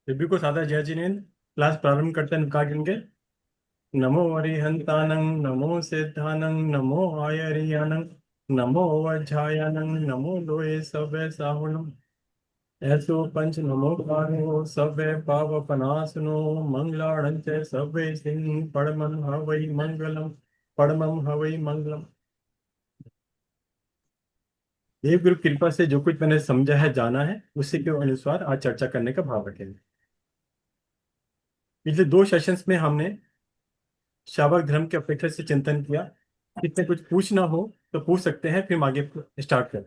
सभी को सादर जय जिनेन्द्र। क्लास प्रारंभ करते हैं का गिनके। नमो अरिहंतानं नमो सिद्धानं नमो आयरियानं नमो वज्झायानं नमो लोए सबे साहुणं ऐसो पंच नमो पारो सबे पावपनासनो मंगलाणं च सबे सिंह परमं हवै मंगलम परमं हवै मंगलम। देव गुरु कृपा से जो कुछ मैंने समझा है जाना है उसी के अनुसार आज चर्चा करने का भाव रखेंगे। पिछले दो सेशंस में हमने शावक धर्म के अपेक्षा से चिंतन किया। किससे कुछ पूछना हो तो पूछ सकते हैं, फिर हम आगे स्टार्ट करें।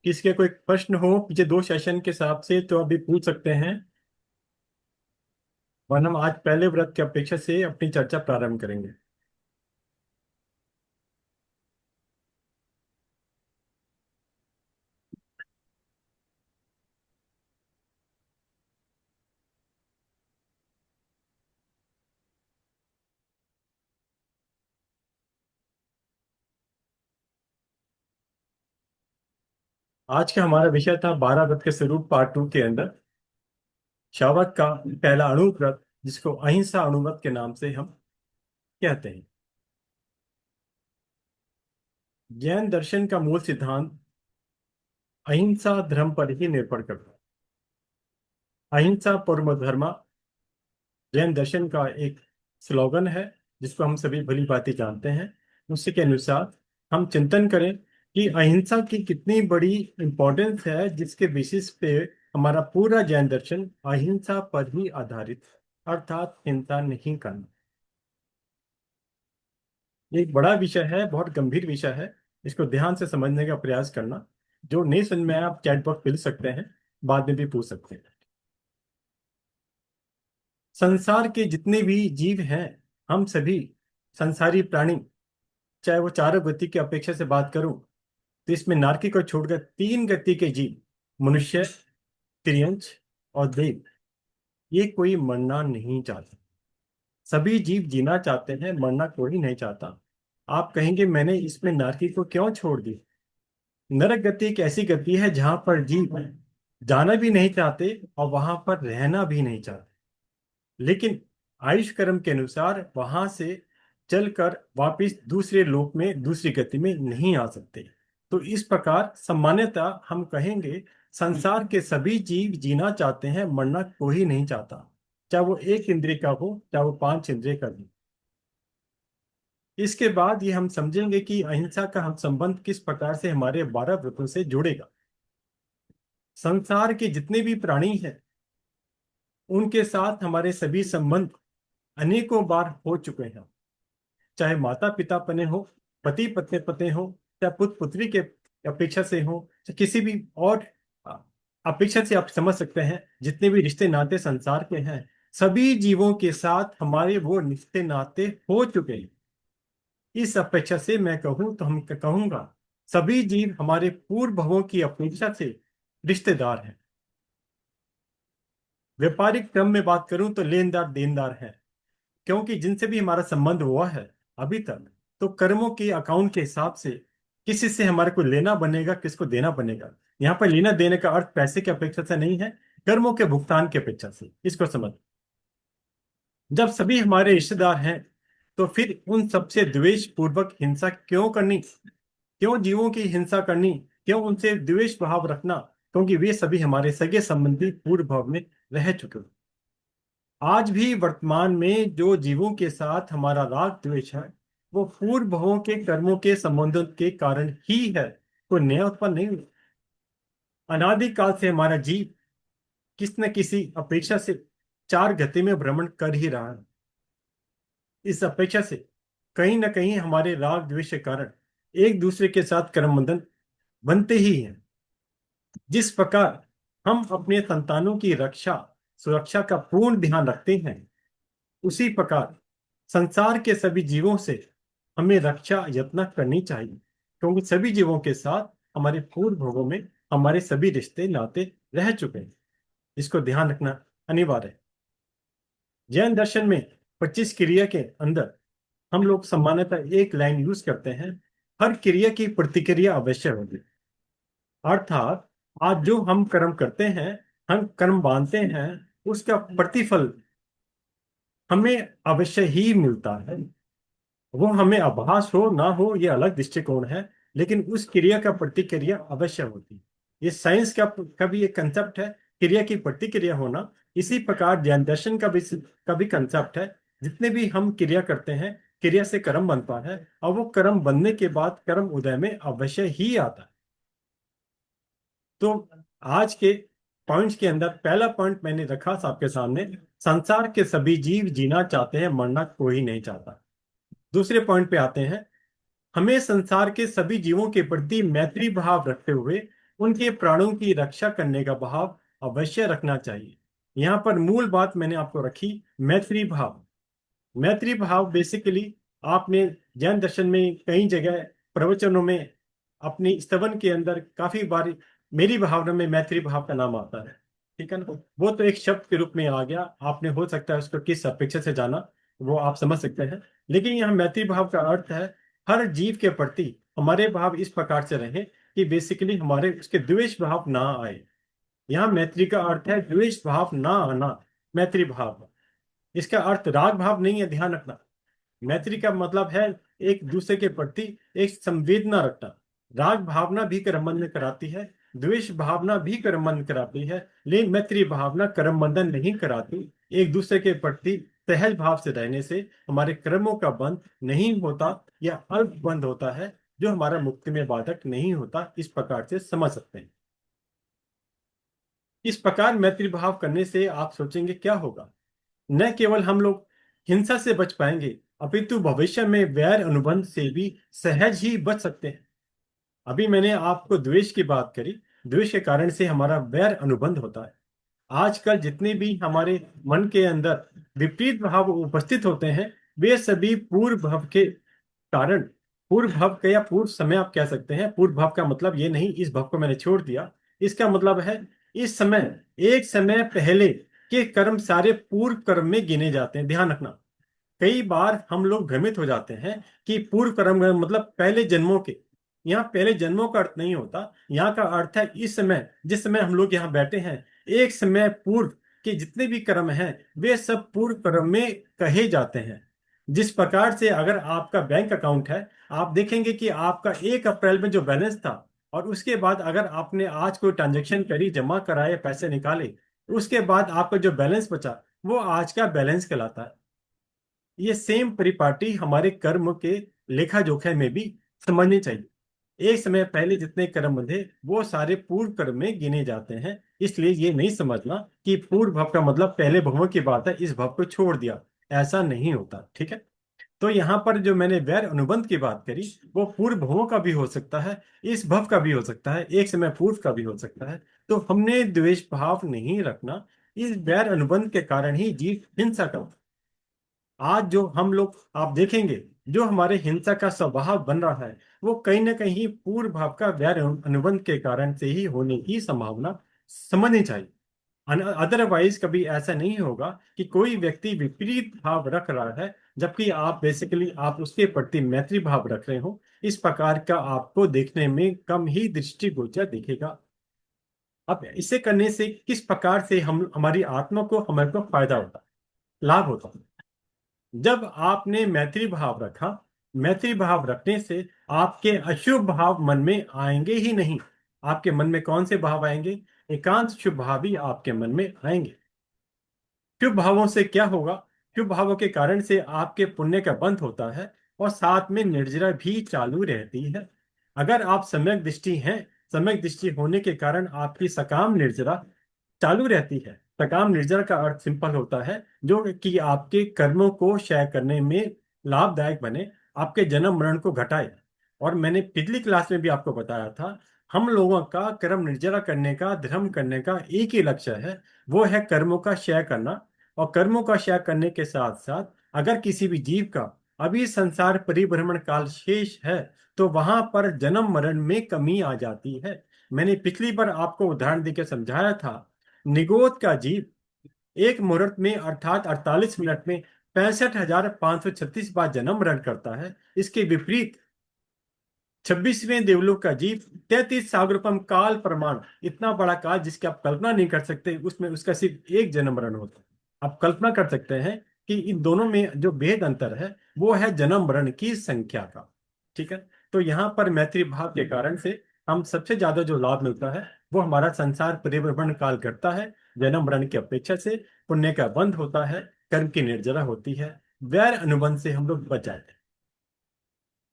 किसके कोई प्रश्न हो पिछले दो सेशन के हिसाब से तो अभी पूछ सकते हैं, वरना हम आज पहले व्रत की अपेक्षा से अपनी चर्चा प्रारंभ करेंगे। आज का हमारा विषय था 12 व्रत के स्वरूप पार्ट 2 के अंदर शावक का पहला अणु व्रत, जिसको अहिंसा अणुव्रत के नाम से हम कहते हैं। जैन दर्शन का मूल सिद्धांत अहिंसा धर्म पर ही निर्भर करता है। अहिंसा परमो धर्मा जैन दर्शन का एक स्लोगन है, जिसको हम सभी भली भांति जानते हैं। उसी के अनुसार हम चिंतन करें कि अहिंसा की कितनी बड़ी इंपॉर्टेंस है, जिसके बेसिस पे हमारा पूरा जैन दर्शन अहिंसा पर ही आधारित है, अर्थात हिंसा नहीं करना। ये एक बड़ा विषय है, बहुत गंभीर विषय है। इसको ध्यान से समझने का प्रयास करना। जो नहीं समझ में आया आप चैट बॉक्स मिल सकते हैं, बाद में भी पूछ सकते हैं। संसार के जितने भी जीव हैं, हम सभी संसारी प्राणी, चाहे वो चारों गति की अपेक्षा से बात करूं तो इसमें नारकी को छोड़कर तीन गति के जीव मनुष्य, तिर्यंच और देव, ये कोई मरना नहीं चाहता। सभी जीव जीना चाहते हैं, मरना कोई नहीं चाहता। आप कहेंगे मैंने इसमें नारकी को क्यों छोड़ दी? नरक गति एक ऐसी गति है जहां पर जीव जाना भी नहीं चाहते और वहां पर रहना भी नहीं चाहते, लेकिन आयुष कर्म के अनुसार वहां से चलकर वापिस दूसरे लोक में दूसरी गति में नहीं आ सकते। तो इस प्रकार सामान्यतः हम कहेंगे संसार के सभी जीव जीना चाहते हैं, मरना कोई नहीं चाहता, चाहे वो एक इंद्रिय का हो चाहे वो पांच इंद्रिय का हो। इसके बाद ये हम समझेंगे कि अहिंसा का हम संबंध किस प्रकार से हमारे 12 व्रतों से जुड़ेगा। संसार के जितने भी प्राणी हैं उनके साथ हमारे सभी संबंध अनेकों बार हो चुके हैं, चाहे माता पिता पने हो, पति पत्नी पत्नी हो, चाहे पुत्र पुत्री के अपेक्षा से हो, चाहे किसी भी और अ, अपेक्षा से। आप समझ सकते हैं जितने भी रिश्ते नाते संसार के हैं, सभी जीवों के साथ हमारे वो रिश्ते नाते हो चुके हैं। इस अपेक्षा से मैं कहूं तो हम कहूंगा सभी जीव हमारे पूर्व भवों की अपेक्षा से रिश्तेदार हैं। व्यापारिक क्रम में बात करूं तो लेनदार देनदार हैं, क्योंकि जिनसे भी हमारा संबंध हुआ है अभी तक, तो कर्मों के अकाउंट के हिसाब से किसी से हमारे को लेना बनेगा, किसको देना बनेगा। यहाँ पर लेना देने का अर्थ पैसे की अपेक्षा से नहीं है, कर्मों के भुगतान की अपेक्षा से। इसको समझ। जब सभी हमारे रिश्तेदार हैं तो फिर उन सबसे द्वेष पूर्वक हिंसा क्यों करनी? क्यों जीवों की हिंसा करनी? क्यों उनसे द्वेष भाव रखना? क्योंकि वे सभी हमारे सगे संबंधी पूर्व भाव में रह चुके हैं। आज भी वर्तमान में जो जीवों के साथ हमारा राग द्वेष है, वो पूर्व भवों के कर्मों के संबंधों के कारण ही है, कोई नया उत्पन्न नहीं हुआ। अनादिकाल से हमारा जीव किस न किसी अपेक्षा से चार गति में भ्रमण कर ही रहा है। इस अपेक्षा से कहीं ना कहीं हमारे राग द्वेष के कारण एक दूसरे के साथ कर्म बंधन बनते ही हैं। जिस प्रकार हम अपने संतानों की रक्षा सुरक्षा का पूर्ण ध्यान रखते हैं, उसी प्रकार संसार के सभी जीवों से हमें रक्षा यत्न करनी चाहिए, क्योंकि सभी जीवों के साथ हमारे पूर्व भोगों में हमारे सभी रिश्ते नाते रह चुके हैं। इसको ध्यान रखना अनिवार्य है। जैन दर्शन में 25 क्रिया के अंदर हम लोग सामान्यतः एक लाइन यूज करते हैं, हर क्रिया की प्रतिक्रिया अवश्य होगी। अर्थात आज जो हम कर्म करते हैं, हम कर्म बांधते हैं, उसका प्रतिफल हमें अवश्य ही मिलता है। वो हमें आभास हो ना हो ये अलग दृष्टिकोण है, लेकिन उस क्रिया का प्रतिक्रिया अवश्य होती है। ये साइंस का भी एक कंसेप्ट है, क्रिया की प्रतिक्रिया होना। इसी प्रकार ज्ञान दर्शन का भी कंसेप्ट है। जितने भी हम क्रिया करते हैं, क्रिया से कर्म बनता है, और वो कर्म बनने के बाद कर्म उदय में अवश्य ही आता है। तो आज के पॉइंट्स के अंदर पहला पॉइंट मैंने रखा था आपके सामने, संसार के सभी जीव जीना चाहते हैं, मरना कोई नहीं चाहता। दूसरे पॉइंट पे आते हैं, हमें संसार के सभी जीवों के प्रति मैत्री भाव रखते हुए उनके प्राणों की रक्षा करने का भाव अवश्य रखना चाहिए। यहाँ पर मूल बात मैंने आपको रखी, मैत्री भाव। मैत्री भाव बेसिकली आपने जैन दर्शन में कई जगह प्रवचनों में अपनी स्तवन के अंदर काफी बार मेरी भावना में मैत्री भाव का नाम आता है। ठीक है ना, वो तो एक शब्द के रूप में आ गया, आपने हो सकता है उसको किस अपेक्षा से जाना, वो आप समझ सकते हैं। लेकिन यहाँ मैत्री भाव का अर्थ है हर जीव के प्रति हमारे भाव इस प्रकार से रहे कि बेसिकली हमारे उसके द्वेष भाव ना आए। यहाँ मैत्री का अर्थ है द्वेष भाव ना आना, मैत्री भाव। इसका अर्थ राग भाव नहीं है, ध्यान रखना। मैत्री का मतलब है एक दूसरे के प्रति एक संवेदना रखना। राग भावना भी कर्म बंधन कराती है, द्वेष भावना भी कर्म बंधन कराती है, लेकिन मैत्री भावना कर्म बंधन नहीं कराती। एक दूसरे के प्रति सहज भाव से रहने से हमारे कर्मों का बंध नहीं होता, या अल्प बंध होता है, जो हमारा मुक्ति में बाधक नहीं होता। इस प्रकार से समझ सकते हैं। इस प्रकार मैत्री भाव करने से आप सोचेंगे क्या होगा, न केवल हम लोग हिंसा से बच पाएंगे, अपितु भविष्य में वैर अनुबंध से भी सहज ही बच सकते हैं। अभी मैंने आपको द्वेष की बात करी, द्वेष के कारण से हमारा वैर अनुबंध होता है। आजकल जितने भी हमारे मन के अंदर विपरीत भाव उपस्थित होते हैं, वे सभी पूर्व भाव के कारण, पूर्व भाव का या पूर्व समय आप कह सकते हैं। पूर्व भाव का मतलब ये नहीं इस भाव को मैंने छोड़ दिया, इसका मतलब है इस समय, एक समय पहले के कर्म सारे पूर्व कर्म में गिने जाते हैं। ध्यान रखना, कई बार हम लोग भ्रमित हो जाते हैं कि पूर्व कर्म का मतलब पहले जन्मों के। यहाँ पहले जन्मों का अर्थ नहीं होता, यहाँ का अर्थ है इस समय, जिस समय हम लोग यहाँ बैठे हैं, एक समय पूर्व के जितने भी कर्म हैं वे सब पूर्व कर्म में कहे जाते हैं। जिस प्रकार से अगर आपका बैंक अकाउंट है, आप देखेंगे कि आपका 1 अप्रैल में जो बैलेंस था, और उसके बाद अगर आपने आज कोई ट्रांजेक्शन करी, जमा कराए, पैसे निकाले, उसके बाद आपका जो बैलेंस बचा वो आज का बैलेंस कहलाता है। ये सेम परिपाटी हमारे कर्म के लेखा जोखा में भी समझनी चाहिए। एक समय पहले जितने कर्म बंधे वो सारे पूर्व कर्म में गिने जाते हैं। इसलिए ये नहीं समझना कि पूर्व भव का मतलब पहले भवों की बात है, इस भव को छोड़ दिया, ऐसा नहीं होता। ठीक है, तो यहाँ पर जो मैंने वैर अनुबंध की बात करी, वो पूर्व भवों का भी हो सकता है, इस भव का भी हो सकता है, एक समय पूर्व का भी हो सकता है। तो हमने द्वेष भाव नहीं रखना। इस वैर अनुबंध के कारण ही जीव हिंसा का, आज जो हम लोग आप देखेंगे जो हमारे हिंसा का स्वभाव बन रहा है, वो कहीं ना कहीं पूर्व भाव का वैर अनुबंध के कारण से ही होने की संभावना समझनी चाहिए। अदरवाइज कभी ऐसा नहीं होगा कि कोई व्यक्ति विपरीत भाव रख रहा है, जबकि आप बेसिकली आप उसके प्रति मैत्री भाव रख रहे हो। इस प्रकार का आपको देखने में कम ही दृष्टिगोचर दिखेगा। अब इसे करने से किस प्रकार से हम हमारी आत्मा को हमारे को फायदा होता है, लाभ होता है। जब आपने मैत्री भाव रखा, मैत्री भाव रखने से आपके अशुभ भाव मन में आएंगे ही नहीं। आपके मन में कौन से भाव आएंगे? एकांत शुभ भाव ही आपके मन में आएंगे। शुभ भावों से क्या होगा? शुभ भावों के कारण से आपके पुण्य का बंध होता है, और साथ में निर्जरा भी चालू रहती है। अगर आप सम्यक दृष्टि हैं, सम्यक दृष्टि होने के कारण आपकी सकाम निर्जरा चालू रहती है। सकाम निर्जरा का अर्थ सिंपल होता है, जो कि आपके कर्मों को क्षय करने में लाभदायक बने, आपके जन्म मरण को घटाए। और मैंने पिछली क्लास में भी आपको बताया था, हम लोगों का कर्म निर्जरा करने का, धर्म करने का एक ही लक्ष्य है, वो है कर्मों का क्षय करना। और कर्मों का क्षय करने के साथ साथ अगर किसी भी जीव का अभी संसार परिभ्रमण काल शेष है, तो वहां पर जन्म मरण में कमी आ जाती है। मैंने पिछली बार आपको उदाहरण देकर समझाया था, निगोद का जीव एक मुहूर्त में अर्थात 48 मिनट में 65,536 बार जन्म मरण करता है। इसके विपरीत 26वें देवलोक का जीव, 33 सागरोपम काल प्रमाण, इतना बड़ा काल जिसकी आप कल्पना नहीं कर सकते, उसमें उसका सिर्फ एक जन्म मरण होता है। आप कल्पना कर सकते हैं कि इन दोनों में जो भेद अंतर है वो है जन्म मरण की संख्या का। ठीक है। तो यहाँ पर मैत्री भाव के कारण से हम सबसे ज्यादा जो लाभ मिलता है वो हमारा संसार परिभ्रमण काल करता है। जन्म मरण की अपेक्षा से पुण्य का बंध होता है, कर्म की निर्जरा होती है, वैर अनुबंध से हम लोग बच जाते हैं।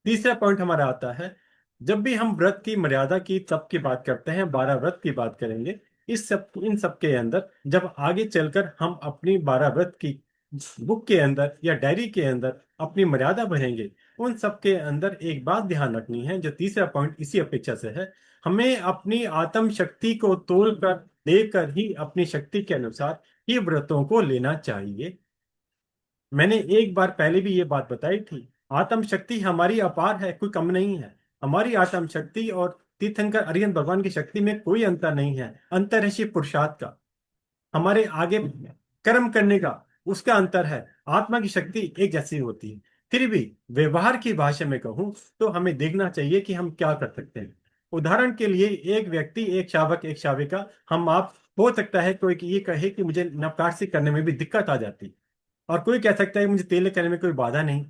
तीसरा पॉइंट हमारा आता है, जब भी हम व्रत की मर्यादा की तप की बात करते हैं, 12 व्रत की बात करेंगे, इन सब के अंदर जब आगे चलकर हम अपनी 12 व्रत की बुक के अंदर या डायरी के अंदर अपनी मर्यादा भरेंगे, उन सब के अंदर एक बात ध्यान रखनी है, जो तीसरा पॉइंट इसी अपेक्षा से है। हमें अपनी आत्म शक्ति को तोल कर देकर ही अपनी शक्ति के अनुसार ही व्रतों को लेना चाहिए। मैंने एक बार पहले भी ये बात बताई थी, आत्म शक्ति हमारी अपार है, कोई कम नहीं है। हमारी आत्म शक्ति और तीर्थंकर अरिहंत भगवान की शक्ति में कोई अंतर नहीं है। अंतर है शिव पुरुषार्थ का, हमारे आगे कर्म करने का, उसका अंतर है। आत्मा की शक्ति एक जैसी होती है। फिर भी व्यवहार की भाषा में कहूं तो हमें देखना चाहिए कि हम क्या कर सकते हैं। उदाहरण के लिए एक व्यक्ति, एक शावक, एक शाविका, हम आप हो सकता है कोई ये कहे कि मुझे नवकार्य करने में भी दिक्कत आ जाती, और कोई कह सकता है मुझे तेल करने में कोई बाधा नहीं।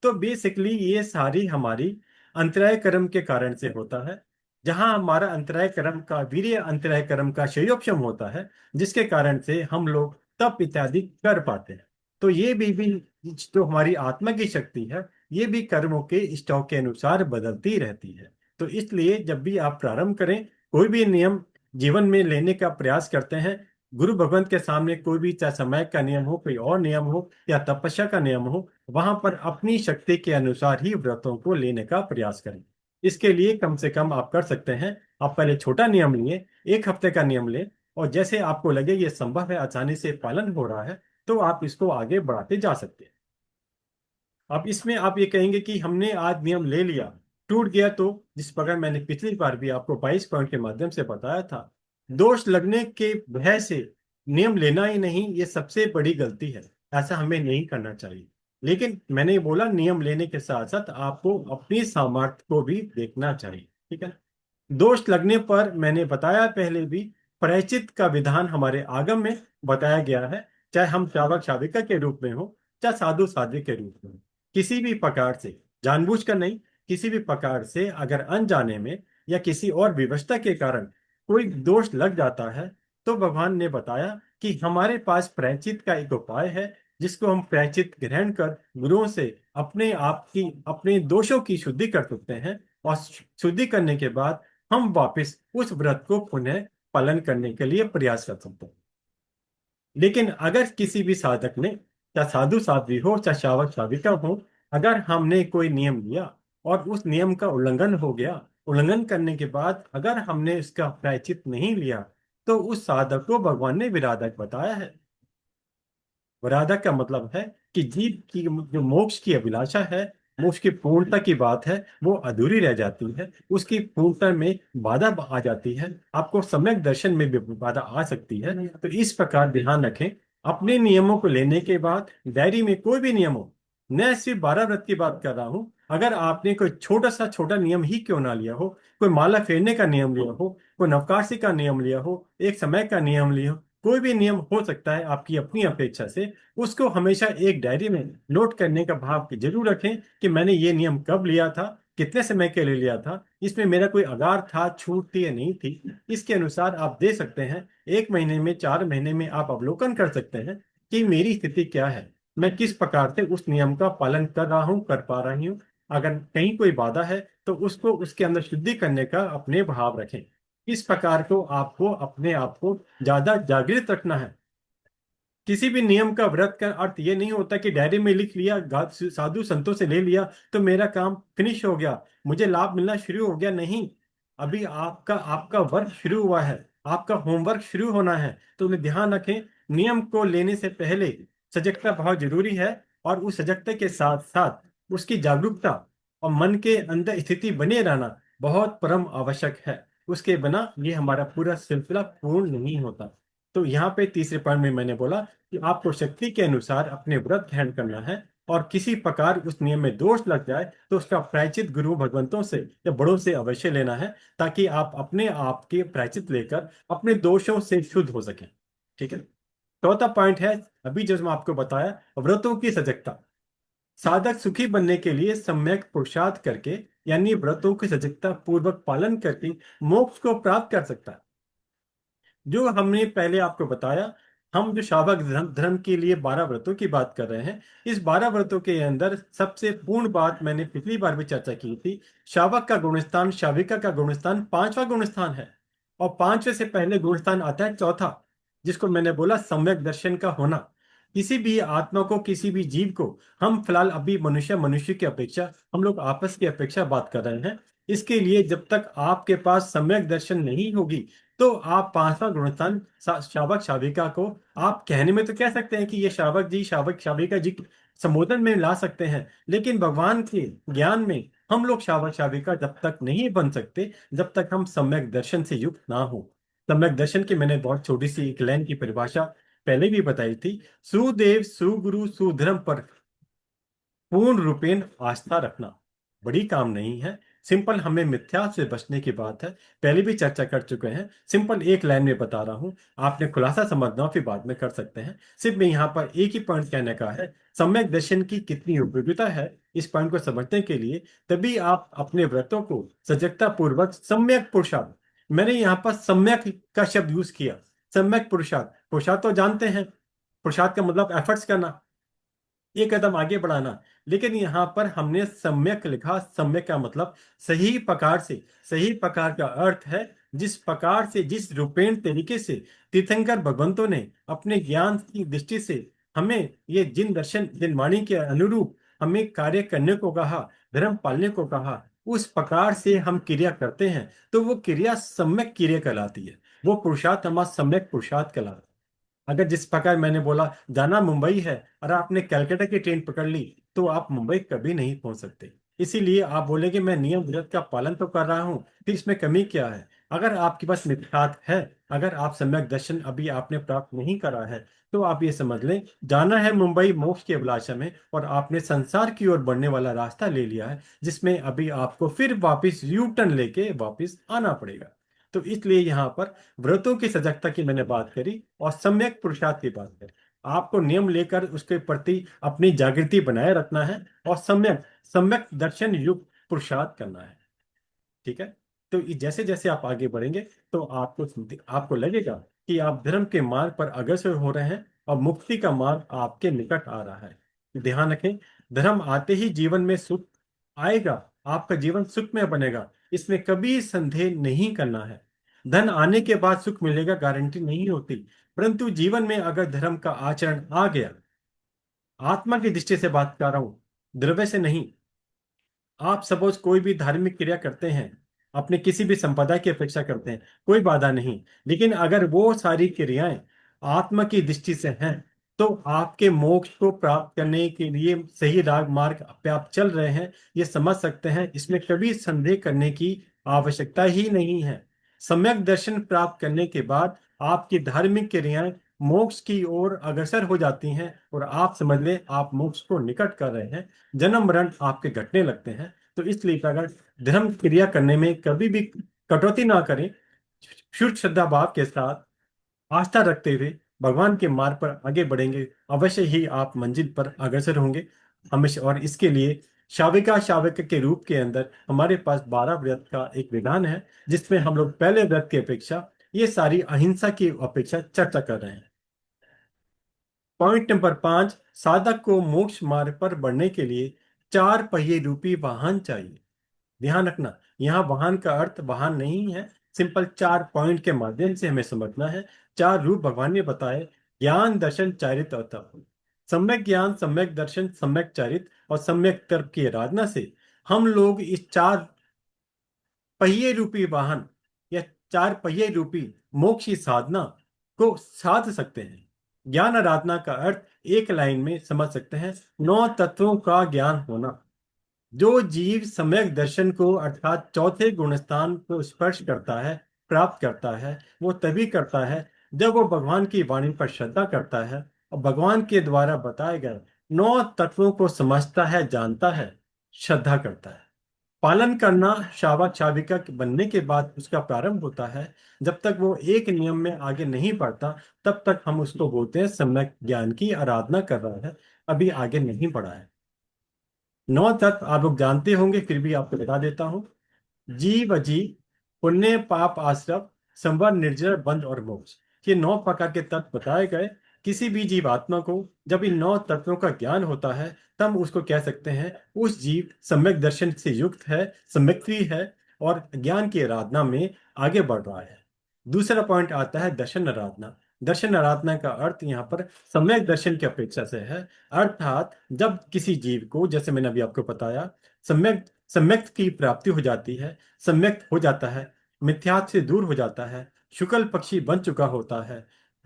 तो बेसिकली ये सारी हमारी अंतराय कर्म के कारण से होता है। जहां हमारा अंतराय कर्म का, वीर्य अंतराय कर्म का संयोगक्षम होता है, जिसके कारण से हम लोग तप इत्यादि कर पाते हैं। तो ये भी जो हमारी आत्मा की शक्ति है, ये भी कर्मों के स्टॉक के अनुसार बदलती रहती है। तो इसलिए जब भी आप प्रारंभ करें, कोई भी नियम जीवन में लेने का प्रयास करते हैं, गुरु भगवंत के सामने कोई भी, चाहे समय का नियम हो, कोई और नियम हो, या तपस्या का नियम हो, वहां पर अपनी शक्ति के अनुसार ही व्रतों को लेने का प्रयास करें। इसके लिए कम से कम आप कर सकते हैं, आप पहले छोटा नियम लिए, 1 हफ्ते का नियम लें, और जैसे आपको लगे ये संभव है, आसानी से पालन हो रहा है, तो आप इसको आगे बढ़ाते जा सकते हैं। अब इसमें आप ये कहेंगे कि हमने आज नियम ले लिया, टूट गया तो, जिस प्रकार मैंने पिछली बार भी आपको 22 पॉइंट के माध्यम से बताया था, दोष लगने के भय से नियम लेना ही नहीं, ये सबसे बड़ी गलती है। ऐसा हमें नहीं करना चाहिए। लेकिन मैंने बोला नियम लेने के साथ साथ आपको अपनी सामर्थ्य को भी देखना चाहिए। ठीक है। दोष लगने पर मैंने बताया पहले भी, प्रायश्चित का विधान हमारे आगम में बताया गया है। चाहे हम श्रावक श्राविका के रूप में हो, चाहे साधु साध्वी के रूप में हो, किसी भी प्रकार से, जानबूझकर नहीं, किसी भी प्रकार से अगर अनजाने में या किसी और विवशता के कारण कोई दोष लग जाता है, तो भगवान ने बताया कि हमारे पास प्रायश्चित का एक उपाय है, जिसको हम प्रायश्चित ग्रहण कर गुरुओं से अपने आप की, अपने दोषों की शुद्धि कर सकते हैं। और शुद्धि करने के बाद हम वापस उस व्रत को पुनः पालन करने के लिए प्रयास कर सकते हैं। लेकिन अगर किसी भी साधक ने, चाहे साधु साध्वी हो, चाहे श्रावक श्राविका हो, अगर हमने कोई नियम लिया और उस नियम का उल्लंघन हो गया, उल्लंघन करने के बाद अगर हमने इसका प्रायश्चित नहीं लिया, तो उस साधक को भगवान ने विराधक बताया है। वराधा का मतलब है कि जीव की जो मोक्ष की अभिलाषा है, मोक्ष की पूर्णता की बात है, वो अधूरी रह जाती है। उसकी पूर्णता में बाधा आ जाती है, आपको सम्यक दर्शन में भी बाधा आ सकती है। तो इस प्रकार ध्यान रखें, अपने नियमों को लेने के बाद डायरी में कोई भी नियम हो, मैं सिर्फ 12 व्रत की बात कर रहा हूं, अगर आपने कोई छोटा नियम ही क्यों ना लिया हो, कोई माला फेरने का नियम लिया हो, कोई नवकाशी का नियम लिया हो, एक समय का नियम लिया हो, कोई भी नियम हो सकता है आपकी अपनी अपेक्षा से, उसको हमेशा एक डायरी में नोट करने का भाव जरूर रखें कि मैंने ये नियम कब लिया था, कितने समय के लिए लिया था, इसमें मेरा कोई आगार था, छूट थी या नहीं थी। इसके अनुसार आप दे सकते हैं। 1 महीने में, 4 महीने में आप अवलोकन कर सकते हैं कि मेरी स्थिति क्या है, मैं किस प्रकार से उस नियम का पालन कर रहा हूँ, कर पा रही हूँ। अगर कहीं कोई बाधा है तो उसको उसके अंदर शुद्धि करने का अपने भाव रखें। इस प्रकार को आपको अपने आप को ज्यादा जागृत रखना है। किसी भी नियम का व्रत का अर्थ ये नहीं होता कि डायरी में लिख लिया, साधु संतों से ले लिया तो मेरा काम फिनिश हो गया, मुझे लाभ मिलना शुरू हो गया। नहीं, अभी आपका आपका वर्क शुरू हुआ है, आपका होमवर्क शुरू होना है। तो उन्हें ध्यान रखें, नियम को लेने से पहले सजगता बहुत जरूरी है, और उस सजगता के साथ साथ उसकी जागरूकता और मन के अंदर स्थिति बने रहना बहुत परम आवश्यक है। उसके बिना ये हमारा पूरा सिलसिला पूर्ण नहीं होता। तो यहाँ पे तीसरे पॉइंट में मैंने बोला कि आपको शक्ति के अनुसार अपने व्रत ग्रहण करना है। और किसी प्रकार उस नियम में दोष लग जाए तो उसका प्रायश्चित गुरु भगवंतों से या बड़ों से अवश्य लेना है, ताकि आप अपने आप के प्रायश्चित लेकर अपने दोषों से शुद्ध हो सकें। ठीक है। चौथा पॉइंट है, अभी जो मैं आपको बताया, व्रतों की सजगता। साधक सुखी बनने के लिए सम्यक पुरुषार्थ करके, यानी व्रतों की सजगता पूर्वक पालन करके मोक्ष को प्राप्त कर सकता है। जो हमने पहले आपको बताया, हम जो शावक धर्म के लिए 12 व्रतों की बात कर रहे हैं, इस 12 व्रतों के अंदर सबसे पूर्ण बात मैंने पिछली बार भी चर्चा की थी, शावक का गुणस्थान, शाविका का गुणस्थान पांचवा गुणस्थान है। और पांचवे से पहले गुणस्थान आता है चौथा, जिसको मैंने बोला सम्यक दर्शन का होना। किसी भी आत्मा को, किसी भी जीव को, हम फिलहाल अभी मनुष्य मनुष्य की अपेक्षा, हम लोग आपस की अपेक्षा बात कर रहे हैं। इसके लिए जब तक आपके पास सम्यक दर्शन नहीं होगी, तो आप पांचवा गुणस्थान शावक शाविका को आप कहने में तो कह सकते हैं कि ये शावक जी, शावक शाविका जी संबोधन में ला सकते हैं, लेकिन भगवान के ज्ञान में हम लोग शावक शाविका जब तक नहीं बन सकते, जब तक हम सम्यक दर्शन से युक्त ना हो। सम्यक दर्शन की मैंने बहुत छोटी सी एक लाइन की परिभाषा पहले भी बताई थी। सुदेव सुगुरु सुधर्म पर पूर्ण रूपेण आस्था रखना बड़ी काम नहीं है। सिंपल हमें मिथ्या से बचने की बात है, पहले भी चर्चा कर चुके हैं। सिंपल एक लाइन में बता रहा हूं, आपने खुलासा समझना हो फिर बाद में कर सकते हैं। सिर्फ मैं यहाँ पर एक ही पॉइंट कहने का है, सम्यक दर्शन की कितनी उपयोगिता है इस पॉइंट को समझने के लिए। तभी आप अपने व्रतों को सजगता पूर्वक सम्यक पुरुषार्थ, मैंने यहाँ पर सम्यक का शब्द यूज किया। सम्यक पुरुषार्थ, पुरुषार्थ तो जानते हैं, पुरुषार्थ का मतलब एफर्ट्स करना, एक कदम आगे बढ़ाना। लेकिन यहाँ पर हमने सम्यक लिखा, सम्यक का मतलब सही प्रकार से। सही प्रकार का अर्थ है जिस प्रकार से, जिस रूपेण तरीके से तीर्थंकर भगवंतों ने अपने ज्ञान की दृष्टि से हमें ये जिन दर्शन, जिन वाणी के अनुरूप हमें कार्य करने को कहा, धर्म पालने को कहा, उस प्रकार से हम क्रिया करते हैं, तो वो क्रिया सम्यक क्रिया कहलाती है। वो पुरुषार्थ हमारा सम्यक पुरुषार्थ कहलाता है। अगर जिस प्रकार मैंने बोला जाना मुंबई है और आपने कलकत्ता की ट्रेन पकड़ ली, तो आप मुंबई कभी नहीं पहुंच सकते। इसीलिए आप बोलेंगे मैं नियम व्रत का पालन तो कर रहा हूं, फिर इसमें कमी क्या है? अगर आपके पास मिथ्यात्व है, अगर आप सम्यक दर्शन अभी आपने प्राप्त नहीं करा है, तो आप ये समझ लें जाना है मुंबई मोक्ष की अभिलाषा में, और आपने संसार की ओर बढ़ने वाला रास्ता ले लिया है, जिसमें अभी आपको फिर वापिस यू टर्न लेके वापिस आना पड़ेगा। तो इसलिए यहाँ पर व्रतों की सजगता की मैंने बात करी और सम्यक पुरुषार्थ की बात करी। आपको नियम लेकर उसके प्रति अपनी जागृति बनाए रखना है और सम्यक सम्यक दर्शन युक्त पुरुषार्थ करना है। ठीक है। तो जैसे जैसे आप आगे बढ़ेंगे, तो आपको लगेगा कि आप धर्म के मार्ग पर अग्रसर हो रहे हैं और मुक्ति का मार्ग आपके निकट आ रहा है। ध्यान रखें, धर्म आते ही जीवन में सुख आएगा, आपका जीवन सुखमय बनेगा, इसमें कभी संदेह नहीं करना है। धन आने के बाद सुख मिलेगा गारंटी नहीं होती, परंतु जीवन में अगर धर्म का आचरण आ गया, आत्मा की दृष्टि से बात कर रहा हूं, द्रव्य से नहीं। आप सपोज कोई भी धार्मिक क्रिया करते हैं, अपने किसी भी संप्रदाय की अपेक्षा करते हैं, कोई बाधा नहीं, लेकिन अगर वो सारी क्रियाएं आत्मा की दृष्टि से हैं, तो आपके मोक्ष को प्राप्त करने के लिए सही राग मार्ग पे आप चल रहे हैं, ये समझ सकते हैं। इसमें कभी संदेह करने की आवश्यकता ही नहीं है। सम्यक दर्शन प्राप्त करने के बाद आपकी धार्मिक क्रियाएं मोक्ष की ओर अग्रसर हो जाती हैं, और आप समझ लें आप मोक्ष को निकट कर रहे हैं, जन्म मरण आपके घटने लगते हैं। तो इसलिए अगर धर्म क्रिया करने में कभी भी कटौती ना करें, शुद्ध श्रद्धा भाव के साथ आस्था रखते हुए भगवान के मार्ग पर आगे बढ़ेंगे, अवश्य ही आप मंजिल पर अग्रसर होंगे हमेशा। और इसके लिए शाविका शावक के रूप के अंदर हमारे पास 12 व्रत का एक विधान है, जिसमें हम लोग पहले व्रत की अपेक्षा ये सारी अहिंसा की अपेक्षा चर्चा कर रहे हैं। पॉइंट नंबर 5, साधक को मोक्ष मार्ग पर बढ़ने के लिए 4 पहिए रूपी वाहन चाहिए। ध्यान रखना, यहाँ वाहन का अर्थ वाहन नहीं है, सिंपल 4 पॉइंट के माध्यम से हमें समझना है। 4 रूप भगवान ने बताए, ज्ञान दर्शन चारित्र और तप। सम्यक ज्ञान, सम्यक दर्शन, सम्यक चारित्र और सम्यक तर्क की आराधना से हम लोग इस 4 पहिए रूपी वाहन या 4 पहिए रूपी मोक्ष की साधना को साध सकते हैं। ज्ञान आराधना का अर्थ एक लाइन में समझ सकते हैं, 9 तत्वों का ज्ञान होना। जो जीव सम्यक दर्शन को अर्थात चौथे गुणस्थान को स्पर्श करता है, प्राप्त करता है, वो तभी करता है जब वो भगवान की वाणी पर श्रद्धा करता है और भगवान के द्वारा बताए गए नौ तत्वों को समझता है, जानता है, श्रद्धा करता है। पालन करना शावक शाविका के बनने के बाद उसका प्रारंभ होता है। जब तक वो एक नियम में आगे नहीं बढ़ता, तब तक हम उसको बोलते हैं सम्यक ज्ञान की आराधना कर रहा है, अभी आगे नहीं बढ़ा है। नौ तत्व आप लोग जानते होंगे, फिर भी आपको बता देता हूं। जीव अजीव, पुण्य पाप आश्रव, संवर निर्जर बंध और मोक्ष, ये नौ प्रकार के तत्व बताए गए। किसी भी जीव आत्मा को जब इन नौ तत्वों का ज्ञान होता है, तब उसको कह सकते हैं उस जीव सम्यक दर्शन से युक्त है, सम्यक्ति है और ज्ञान की आराधना में आगे बढ़ रहा है। दूसरा पॉइंट आता है दर्शन आराधना। दर्शन आराधना का अर्थ यहाँ पर सम्यक दर्शन की अपेक्षा से है। अर्थात जब किसी जीव को, जैसे मैंने अभी आपको बताया, सम्यक सम्यक की प्राप्ति हो जाती है, सम्यक हो जाता है, मिथ्यात्व से दूर हो जाता है, शुक्ल पक्षी बन चुका होता है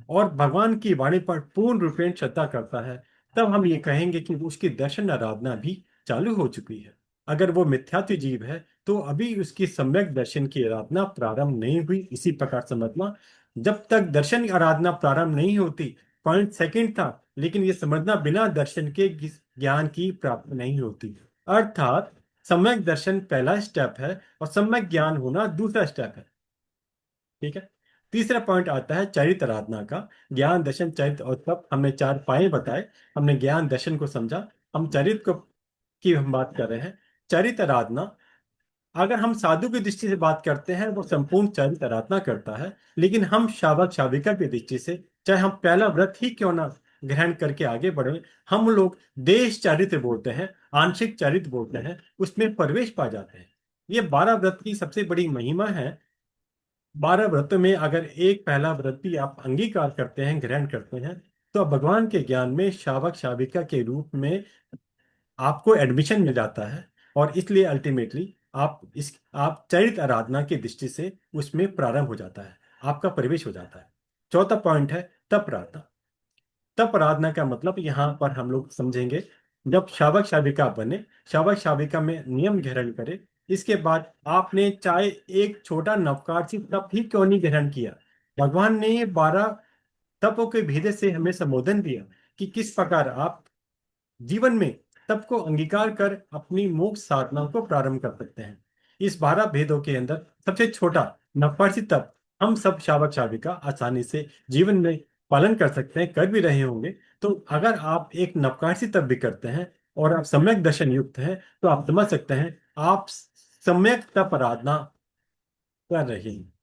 और भगवान की वाणी पर पूर्ण रूपेण श्रद्धा करता है, तब हम ये कहेंगे कि उसकी दर्शन आराधना भी चालू हो चुकी है। अगर वो मिथ्यात्व जीव है तो अभी उसकी सम्यक दर्शन की आराधना प्रारंभ नहीं हुई, इसी प्रकार समझना। जब तक दर्शन आराधना प्रारंभ नहीं होती, पॉइंट सेकंड था, लेकिन ये समझना बिना दर्शन के ज्ञान की प्राप्ति नहीं होती। अर्थात सम्यक दर्शन पहला स्टेप है और सम्यक ज्ञान होना दूसरा स्टेप है। ठीक है। तीसरा पॉइंट आता है चरित्र आराधना का। ज्ञान दर्शन चरित्र और तप, हमने चार पाए बताए। हमने ज्ञान दर्शन को समझा, हम चरित्र को की हम बात कर रहे हैं। चरित्र आराधना, अगर हम साधु की दृष्टि से बात करते हैं, वो संपूर्ण चरित्र आराधना करता है। लेकिन हम शावक शाविका की दृष्टि से, चाहे हम पहला व्रत ही क्यों ना ग्रहण करके आगे बढ़े, हम लोग देश चरित्र बोलते हैं, आंशिक चरित्र बोलते हैं, उसमें प्रवेश पा जाते हैं। ये 12 व्रत की सबसे बड़ी महिमा है। 12 व्रतों में अगर एक पहला व्रत भी आप अंगीकार करते हैं, ग्रहण करते हैं, तो आप भगवान के ज्ञान में शावक शाविका के रूप में आपको एडमिशन मिल जाता है। और इसलिए अल्टीमेटली आप चरित्र आराधना की दृष्टि से उसमें प्रारंभ हो जाता है, आपका प्रवेश हो जाता है। चौथा पॉइंट है तप आराधना। तप आराधना का मतलब यहाँ पर हम लोग समझेंगे, जब शावक शाविका बने, शावक शाविका में नियम ग्रहण करे, इसके बाद आपने चाहे एक छोटा नवकार सी तप ही क्यों नहीं ग्रहण किया, भगवान ने 12 तपों के भेद से हमें संबोधन दिया कि किस प्रकार आप जीवन में तप को अंगीकार कर अपनी मोक्ष साधना को प्रारंभ कर सकते हैं। इस 12 भेदों के अंदर सबसे छोटा नवपार्षिक तप हम सब शावक शाविका आसानी से जीवन में पालन कर सकते हैं, कर भी रहे होंगे। तो अगर आप एक नवकार्षी तप भी करते हैं और आप सम्यक दर्शन युक्त हैं, तो आप समझ सकते हैं आप सम्यक तप आराधना कर रहे हैं।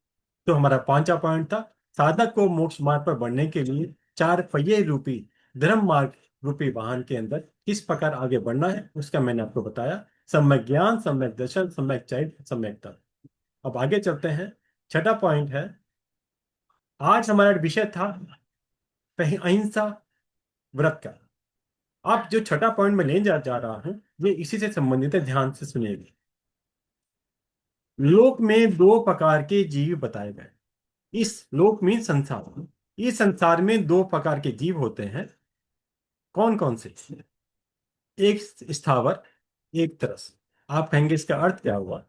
तो हमारा पांचवा पॉइंट था, साधक को मोक्ष मार्ग पर बढ़ने के लिए चार पहिए रूपी धर्म मार्ग रूपी वाहन के अंदर किस प्रकार आगे बढ़ना है, उसका मैंने आपको बताया। सम्यक ज्ञान, सम्यक दर्शन, सम्यक चरित्र, सम्यक तप। अब आगे चलते हैं। छठा पॉइंट है, आज हमारा विषय था अहिंसा व्रत का। अब जो छठा पॉइंट मैं लेने जा रहा हूं, ये इसी से संबंधित है, ध्यान से सुनिएगा। लोक में दो प्रकार के जीव बताए गए। इस लोक में संसार, इस संसार में दो प्रकार के जीव होते हैं। कौन कौन से? एक स्थावर, एक तरस। आप कहेंगे इसका अर्थ क्या हुआ?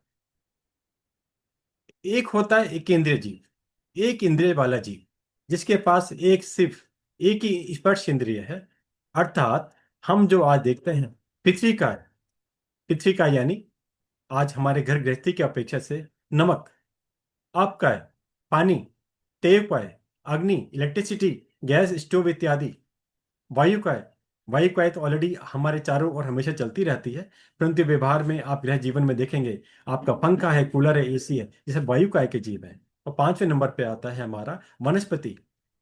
एक होता है एक इंद्रिय जीव, एक इंद्रिय वाला जीव, जिसके पास एक सिर्फ एक ही स्पर्श इंद्रिय है। अर्थात हम जो आज देखते हैं पृथ्वी का, पृथ्वी का यानी आज हमारे घर गृहस्थी की अपेक्षा से नमक, आपका है पानी, तेल का है अग्नि, इलेक्ट्रिसिटी, गैस स्टोव इत्यादि, वायु का है। वायु का है तो ऑलरेडी हमारे चारों ओर हमेशा चलती रहती है, परंतु व्यवहार में आप गृह जीवन में देखेंगे आपका पंखा है, कूलर है, एसी है, जैसे वायु काय के जीव है। और पांचवें नंबर पे आता है हमारा वनस्पति।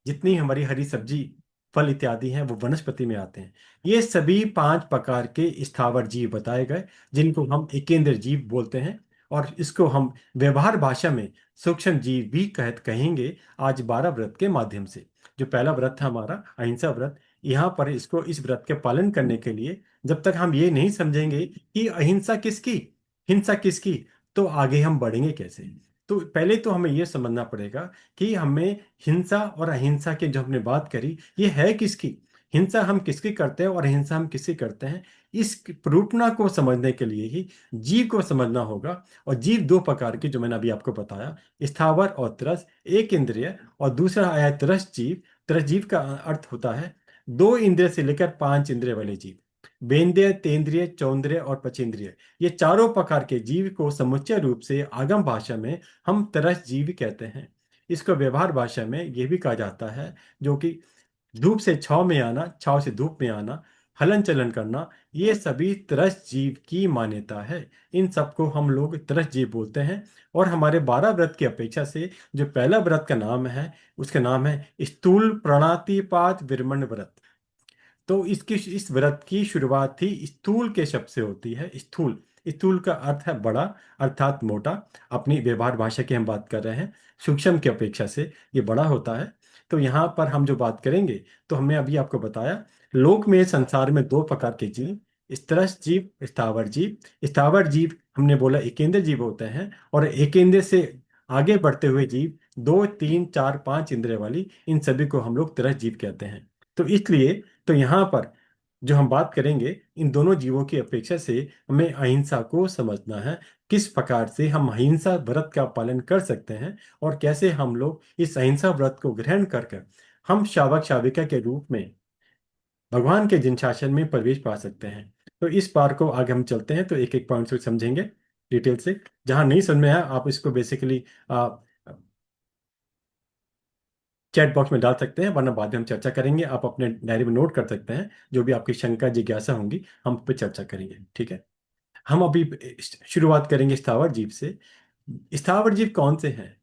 जितनी हमारी हरी सब्जी, फल इत्यादि हैं, वो वनस्पति में आते हैं। ये सभी पांच प्रकार के स्थावर जीव बताए गए, जिनको हम एकेंद्र जीव बोलते हैं। और इसको हम व्यवहार भाषा में सूक्ष्म जीव भी कहेंगे, आज 12 व्रत के माध्यम से। जो पहला व्रत था हमारा अहिंसा व्रत, यहाँ पर इसको, इस व्रत के पालन करने के लिए जब तक हम ये नहीं समझेंगे कि अहिंसा किसकी, हिंसा किसकी, तो आगे हम बढ़ेंगे कैसे? तो पहले तो हमें ये समझना पड़ेगा कि हमें हिंसा और अहिंसा की जो हमने बात करी, ये है किसकी, हिंसा हम किसकी करते हैं और अहिंसा हम किसकी करते हैं। इस रूपना को समझने के लिए ही जीव को समझना होगा। और जीव दो प्रकार के, जो मैंने अभी आपको बताया, स्थावर और तरस, एक इंद्रिय और दूसरा आया तरस जीव। तरस जीव का अर्थ होता है दो इंद्रिय से लेकर पांच इंद्रिय वाले जीव, वेंद्रिय, तेंद्रिय, चौंद्रिय और पचेंद्रिय, ये चारों प्रकार के जीव को समुच्चय रूप से आगम भाषा में हम तरस जीव कहते हैं। इसको व्यवहार भाषा में यह भी कहा जाता है, जो कि धूप से छाव में आना, छाव से धूप में आना, हलन चलन करना, ये सभी तरस जीव की मान्यता है। इन सबको हम लोग तरस जीव बोलते हैं। और हमारे 12 व्रत की अपेक्षा से जो पहला व्रत का नाम है, उसका नाम है स्थूल प्रणातिपात विरमण व्रत। तो इसकी इस व्रत की शुरुआत ही स्थूल के शब्द से होती है। स्थूल, स्थूल का अर्थ है बड़ा, अर्थात मोटा। अपनी व्यवहार भाषा की हम बात कर रहे हैं, सूक्ष्म की अपेक्षा से ये बड़ा होता है। तो यहाँ पर हम जो बात करेंगे, तो हमने अभी आपको बताया लोक में, संसार में दो प्रकार के जीव, स्त्रस जीव, स्थावर जीव। स्थावर जीव हमने बोला एकेंद्र जीव होते हैं, और एकेंद्र से आगे बढ़ते हुए जीव, दो, तीन, चार, पांच इंद्रिय वाली, इन सभी को हम लोग तरस जीव कहते हैं। तो इसलिए, तो यहाँ पर जो हम बात करेंगे, इन दोनों जीवों की अपेक्षा से हमें अहिंसा को समझना है। किस प्रकार से हम अहिंसा व्रत का पालन कर सकते हैं, और कैसे हम लोग इस अहिंसा व्रत को ग्रहण कर कर हम शावक शाविका के रूप में भगवान के जिन शासन में प्रवेश पा सकते हैं। तो इस बार को आगे हम चलते हैं, तो एक एक पॉइंट से समझेंगे डिटेल से। जहां नहीं समझ में आया, आप इसको बेसिकली चैट बॉक्स में डाल सकते हैं, वरना बाद में हम चर्चा करेंगे। आप अपने डायरी में नोट कर सकते हैं, जो भी आपकी शंका जिज्ञासा होंगी हम उस पर चर्चा करेंगे, ठीक है। हम अभी शुरुआत करेंगे स्थावर जीव से। स्थावर जीव कौन से हैं?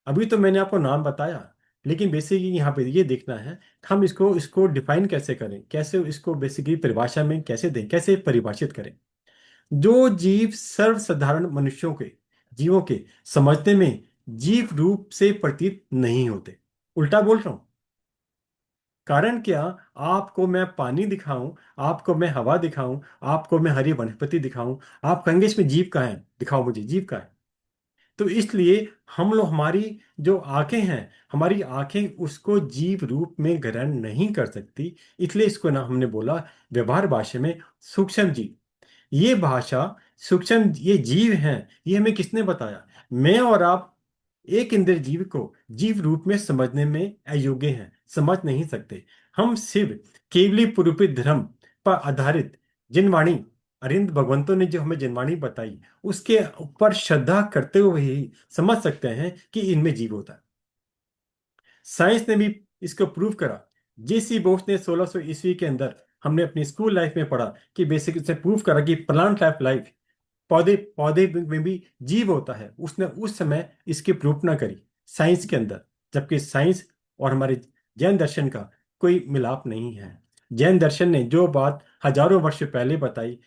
अभी तो मैंने आपको नाम बताया, लेकिन बेसिकली यहाँ पे ये देखना है हम इसको इसको डिफाइन कैसे करें, कैसे इसको बेसिकली परिभाषा में कैसे दें, कैसे परिभाषित करें। जो जीव सर्वसाधारण मनुष्यों के जीवों के समझने में जीव रूप से प्रतीत नहीं होते। उल्टा बोल रहा हूं। कारण क्या? आपको मैं पानी दिखाऊं, आपको मैं हवा दिखाऊं, आपको मैं हरी वनस्पति दिखाऊं, आप कहेंगे इसमें जीव कहाँ है, दिखाओ मुझे जीव कहाँ है। तो इसलिए हम लोग, हमारी जो आंखें हैं, हमारी आंखें उसको जीव रूप में ग्रहण नहीं कर सकती। इसलिए इसको ना हमने बोला व्यवहार भाषा में सूक्ष्म जीव। ये भाषा, सूक्ष्म ये जीव हैं, ये हमें किसने बताया? मैं और आप एक इंद्र जीव को जीव रूप में समझने में अयोग्य हैं, समझ नहीं सकते। हम सिर्फ केवली पुरुषित धर्म पर आधारित जिनवाणी, अरिंद भगवंतों ने जो हमें जिनवाणी बताई, उसके ऊपर श्रद्धा करते हुए ही समझ सकते हैं कि इनमें जीव होता है। साइंस ने भी इसको प्रूव करा। जेसी बोस ने 1600 ईस्वी के अंदर, हमने अपनी स्कूल लाइफ में पढ़ा कि बेसिक से प्रूव करा कि प्लांट लाइफ लाइफ, पौधे पौधे में भी जीव होता है। उसने उस समय इसकी प्रूफ ना करी साइंस के अंदर। जबकि साइंस और हमारे जैन दर्शन का कोई मिलाप नहीं है। जैन दर्शन ने जो बात हजारों वर्ष पहले बताई,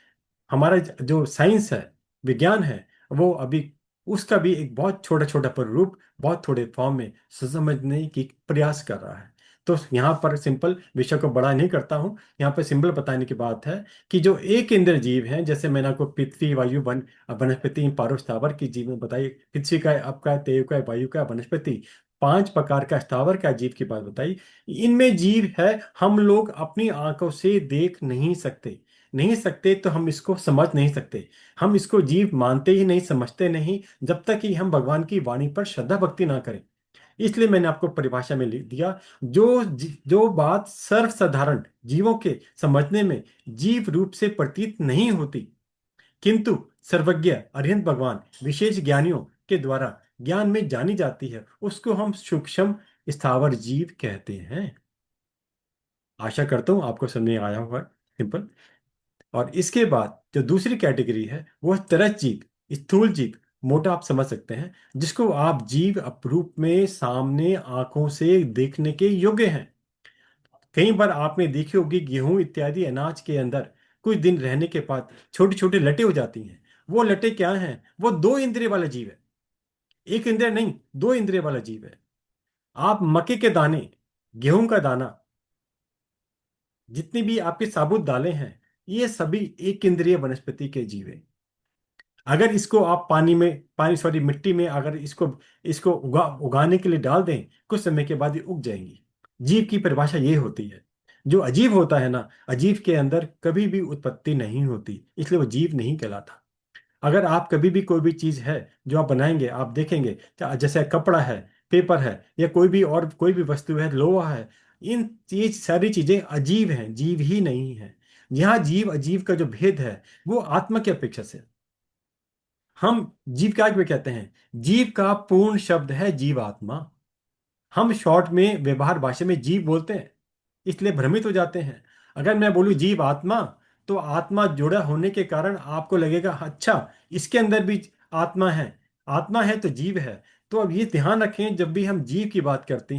हमारा जो साइंस है, विज्ञान है, वो अभी उसका भी एक बहुत छोटा छोटा पर रूप, बहुत थोड़े फॉर्म में समझने की प्रयास कर रहा है। तो यहाँ पर सिंपल विषय को बड़ा नहीं करता हूँ, यहाँ पर सिंपल बताने की बात है कि जो एक इंद्र जीव हैं, जैसे मैंने आपको पृथ्वी, वायु, वन, वनस्पति, पारो, स्थावर की जीव में बताई। पृथ्वी का, आपका तेय का, वायु का, वनस्पति, पांच प्रकार का स्थावर का जीव की बात बताई। इनमें जीव है, हम लोग अपनी आंखों से देख नहीं सकते। नहीं सकते तो हम इसको समझ नहीं सकते। हम इसको जीव मानते ही नहीं, समझते नहीं, जब तक कि हम भगवान की वाणी पर श्रद्धा भक्ति ना करें। इसलिए मैंने आपको परिभाषा में लिख दिया, जो बात सर्वसाधारण जीवों के समझने में जीव रूप से प्रतीत नहीं होती, किंतु सर्वज्ञ अरिहंत भगवान विशेष ज्ञानियों के द्वारा ज्ञान में जानी जाती है, उसको हम सूक्ष्म स्थावर जीव कहते हैं। आशा करता हूं आपको समझ में आया होगा, सिंपल। और इसके बाद जो दूसरी कैटेगरी है, वो है तरज जीव, स्थूल जीव, मोटा, आप समझ सकते हैं, जिसको आप जीव अपरूप में सामने आंखों से देखने के योग्य हैं। कई बार आपने देखी होगी गेहूं इत्यादि अनाज के अंदर कुछ दिन रहने के बाद छोटी छोटी लटें हो जाती हैं। वो लटें क्या हैं? वो दो इंद्रिय वाला जीव है। एक इंद्रिय नहीं, दो इंद्रिय वाला जीव है। आप मक्के के दाने, गेहूं का दाना, जितनी भी आपकी साबुत दालें हैं, ये सभी एक इंद्रिय वनस्पति के जीव है। अगर इसको आप पानी सॉरी मिट्टी में अगर इसको इसको उगाने के लिए डाल दें, कुछ समय के बाद ये उग जाएंगी। जीव की परिभाषा ये होती है। जो अजीब होता है ना, अजीब के अंदर कभी भी उत्पत्ति नहीं होती, इसलिए वो जीव नहीं कहलाता। अगर आप कभी भी कोई भी चीज है जो आप बनाएंगे, आप देखेंगे जैसे कपड़ा है, पेपर है, या कोई भी और कोई भी वस्तु है, लोहा है, इन ये सारी चीजें अजीब हैं, जीव ही नहीं है। यहाँ जीव अजीव का जो भेद है वो आत्मा की अपेक्षा से। हम जीव क्या क्यों कहते हैं? जीव का पूर्ण शब्द है जीवात्मा। हम शॉर्ट में व्यवहार भाषा में जीव बोलते हैं, इसलिए भ्रमित हो जाते हैं। अगर मैं बोलूं जीव आत्मा, तो आत्मा जुड़ा होने के कारण आपको लगेगा अच्छा इसके अंदर भी आत्मा है। आत्मा है तो जीव है। तो अब ये ध्यान रखें, जब भी हम जीव की बात करते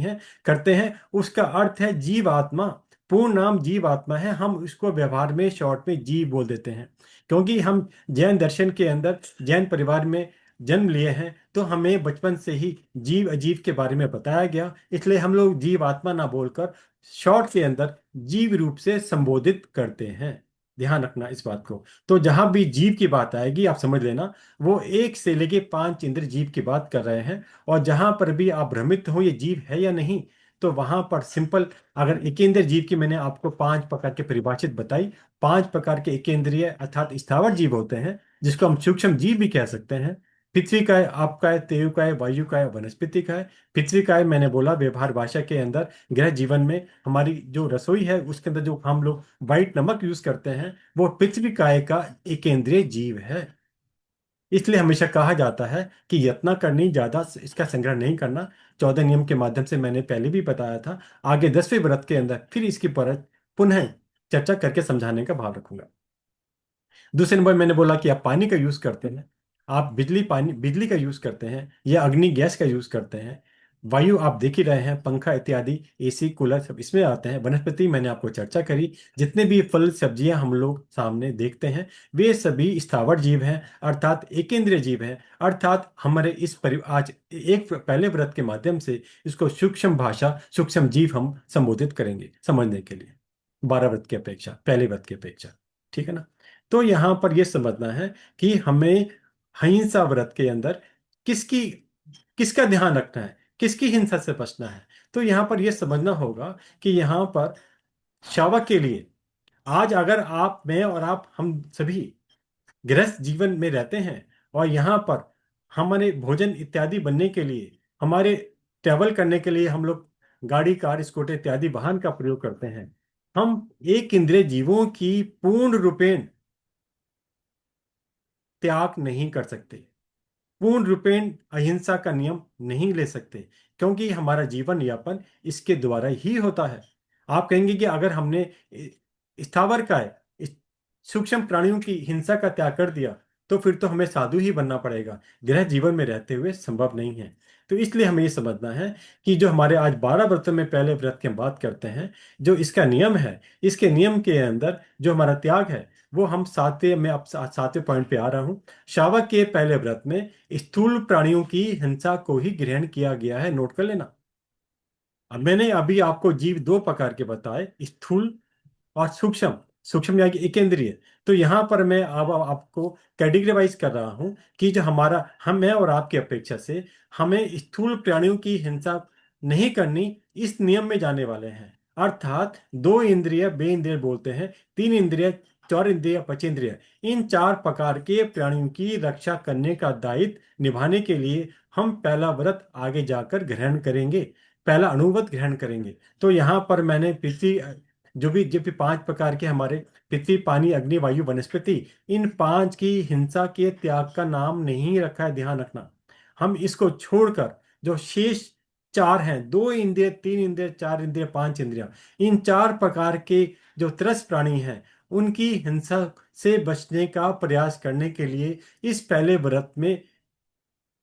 हैं उसका अर्थ है जीव आत्मा। पूर्ण नाम जीव आत्मा है, हम उसको व्यवहार में शॉर्ट में जीव बोल देते हैं। क्योंकि हम जैन दर्शन के अंदर जैन परिवार में जन्म लिए हैं, तो हमें बचपन से ही जीव अजीव के बारे में बताया गया, इसलिए हम लोग जीव आत्मा ना बोलकर शॉर्ट के अंदर जीव रूप से संबोधित करते हैं। ध्यान रखना इस बात को। तो जहां भी जीव की बात आएगी आप समझ लेना वो एक से लेके पांच इंद्र जीव की बात कर रहे हैं। और जहां पर भी आप भ्रमित हो ये जीव है या नहीं, तो वहां पर सिंपल, अगर एकेंद्र जीव की मैंने आपको पांच प्रकार के परिभाषित बताई। पांच प्रकार के एकेंद्रीय अर्थात स्थावर जीव होते हैं, जिसको हम सूक्ष्म जीव भी कह सकते हैं। पृथ्वी का है, आपका है, तेयु का है, वायु का है, वनस्पति का है। पृथ्वी का है मैंने बोला व्यवहार भाषा के अंदर गृह जीवन में हमारी जो रसोई है उसके अंदर जो हम लोग व्हाइट नमक यूज करते हैं, वो पृथ्वी काय का एक केंद्रीय जीव है। इसलिए हमेशा कहा जाता है कि यत्न करनी, ज्यादा इसका संग्रह नहीं करना। 14 नियम के माध्यम से मैंने पहले भी बताया था। आगे 10वें व्रत के अंदर फिर इसकी पर पुनः चर्चा करके समझाने का भाव रखूंगा। दूसरे नंबर मैंने बोला कि आप पानी का यूज करते हैं, आप बिजली का यूज करते हैं या अग्नि गैस का यूज करते हैं। वायु आप देख ही रहे हैं, पंखा इत्यादि, एसी कूलर सब इसमें आते हैं। वनस्पति मैंने आपको चर्चा करी। जितने भी फल सब्जियां हम लोग सामने देखते हैं वे सभी स्थावर जीव हैं, अर्थात एकेंद्रीय जीव हैं। अर्थात हमारे इस आज एक पहले व्रत के माध्यम से इसको सूक्ष्म भाषा सूक्ष्म जीव हम संबोधित करेंगे समझने के लिए, 12 व्रत की अपेक्षा, पहले व्रत की अपेक्षा। ठीक है ना? तो यहां पर यह समझना है कि हमें अहिंसा व्रत के अंदर किसकी किसका ध्यान रखना है, किसकी हिंसा से बचना है। तो यहां पर यह समझना होगा कि यहां पर शावक के लिए, आज अगर आप, मैं और आप, हम सभी गृहस्थ जीवन में रहते हैं और यहाँ पर हमारे भोजन इत्यादि बनने के लिए, हमारे ट्रैवल करने के लिए हम लोग गाड़ी, कार, स्कूटर इत्यादि वाहन का प्रयोग करते हैं। हम एक इंद्रिय जीवों की पूर्ण रूपेण त्याग नहीं कर सकते, पूर्ण रूपेण अहिंसा का नियम नहीं ले सकते, क्योंकि हमारा जीवन यापन इसके द्वारा ही होता है। आप कहेंगे कि अगर हमने स्थावर का है, सूक्ष्म प्राणियों की हिंसा का त्याग कर दिया, तो फिर तो हमें साधु ही बनना पड़ेगा, गृह जीवन में रहते हुए संभव नहीं है। तो इसलिए हमें ये समझना है कि जो हमारे आज 12 व्रतों में पहले व्रत की हम बात करते हैं, जो इसका नियम है, इसके नियम के अंदर जो हमारा त्याग है, वो हम सातवें में, अब 7वें पॉइंट पे आ रहा हूँ। शावक के पहले व्रत में स्थूल प्राणियों की हिंसा को ही ग्रहण किया गया है, नोट कर लेना। अब मैंने अभी आपको जीव दो प्रकार के बताए, स्थूल और सूक्ष्म। सूक्ष्म यानी कि एकेंद्रीय। तो यहां पर मैं अब आपको कैटेगरी वाइज कर रहा हूं कि जो हमारा, हम, मैं और आपकी अपेक्षा से हमें स्थूल प्राणियों की हिंसा नहीं करनी, इस नियम में जाने वाले हैं। अर्थात दो इंद्रिय बे इंद्रिय बोलते हैं, तीन इंद्रिय चौर इंद्रिय पंचेंद्रिय, इन चार प्रकार के प्राणियों की रक्षा करने का दायित्व निभाने के लिए हम पहला व्रत आगे जाकर ग्रहण करेंगे, पहला अणुव्रत ग्रहण करेंगे। तो यहाँ पर मैंने पृथ्वी, जो भी पांच प्रकार के हमारे, पृथ्वी, पानी, अग्नि, वायु, वनस्पति, इन पांच की हिंसा के त्याग का नाम नहीं रखा है, ध्यान रखना। हम इसको छोड़कर जो शेष चार हैं, दो इंद्रिय, तीन इंद्रिय, चार इंद्रिय, पांच इंद्रिया, इन चार प्रकार के जो त्रस्त प्राणी हैं उनकी हिंसा से बचने का प्रयास करने के लिए इस पहले व्रत में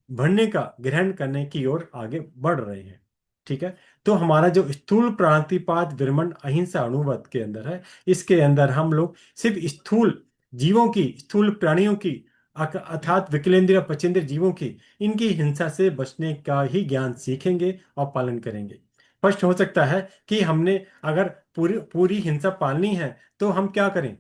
बढ़ने का, ग्रहण करने की ओर आगे बढ़ रहे हैं। ठीक है? तो हमारा जो स्थूल प्रांतिपात विरमण अहिंसा अणुव्रत के अंदर है, इसके अंदर हम लोग सिर्फ स्थूल जीवों की, स्थूल प्राणियों की, अर्थात विकलेंद्रिय पचेंद्र जीवों की, इनकी हिंसा से बचने का ही ज्ञान सीखेंगे और पालन करेंगे। स्पष्ट हो सकता है कि हमने अगर पूरी पूरी हिंसा पालनी है तो हम क्या करें?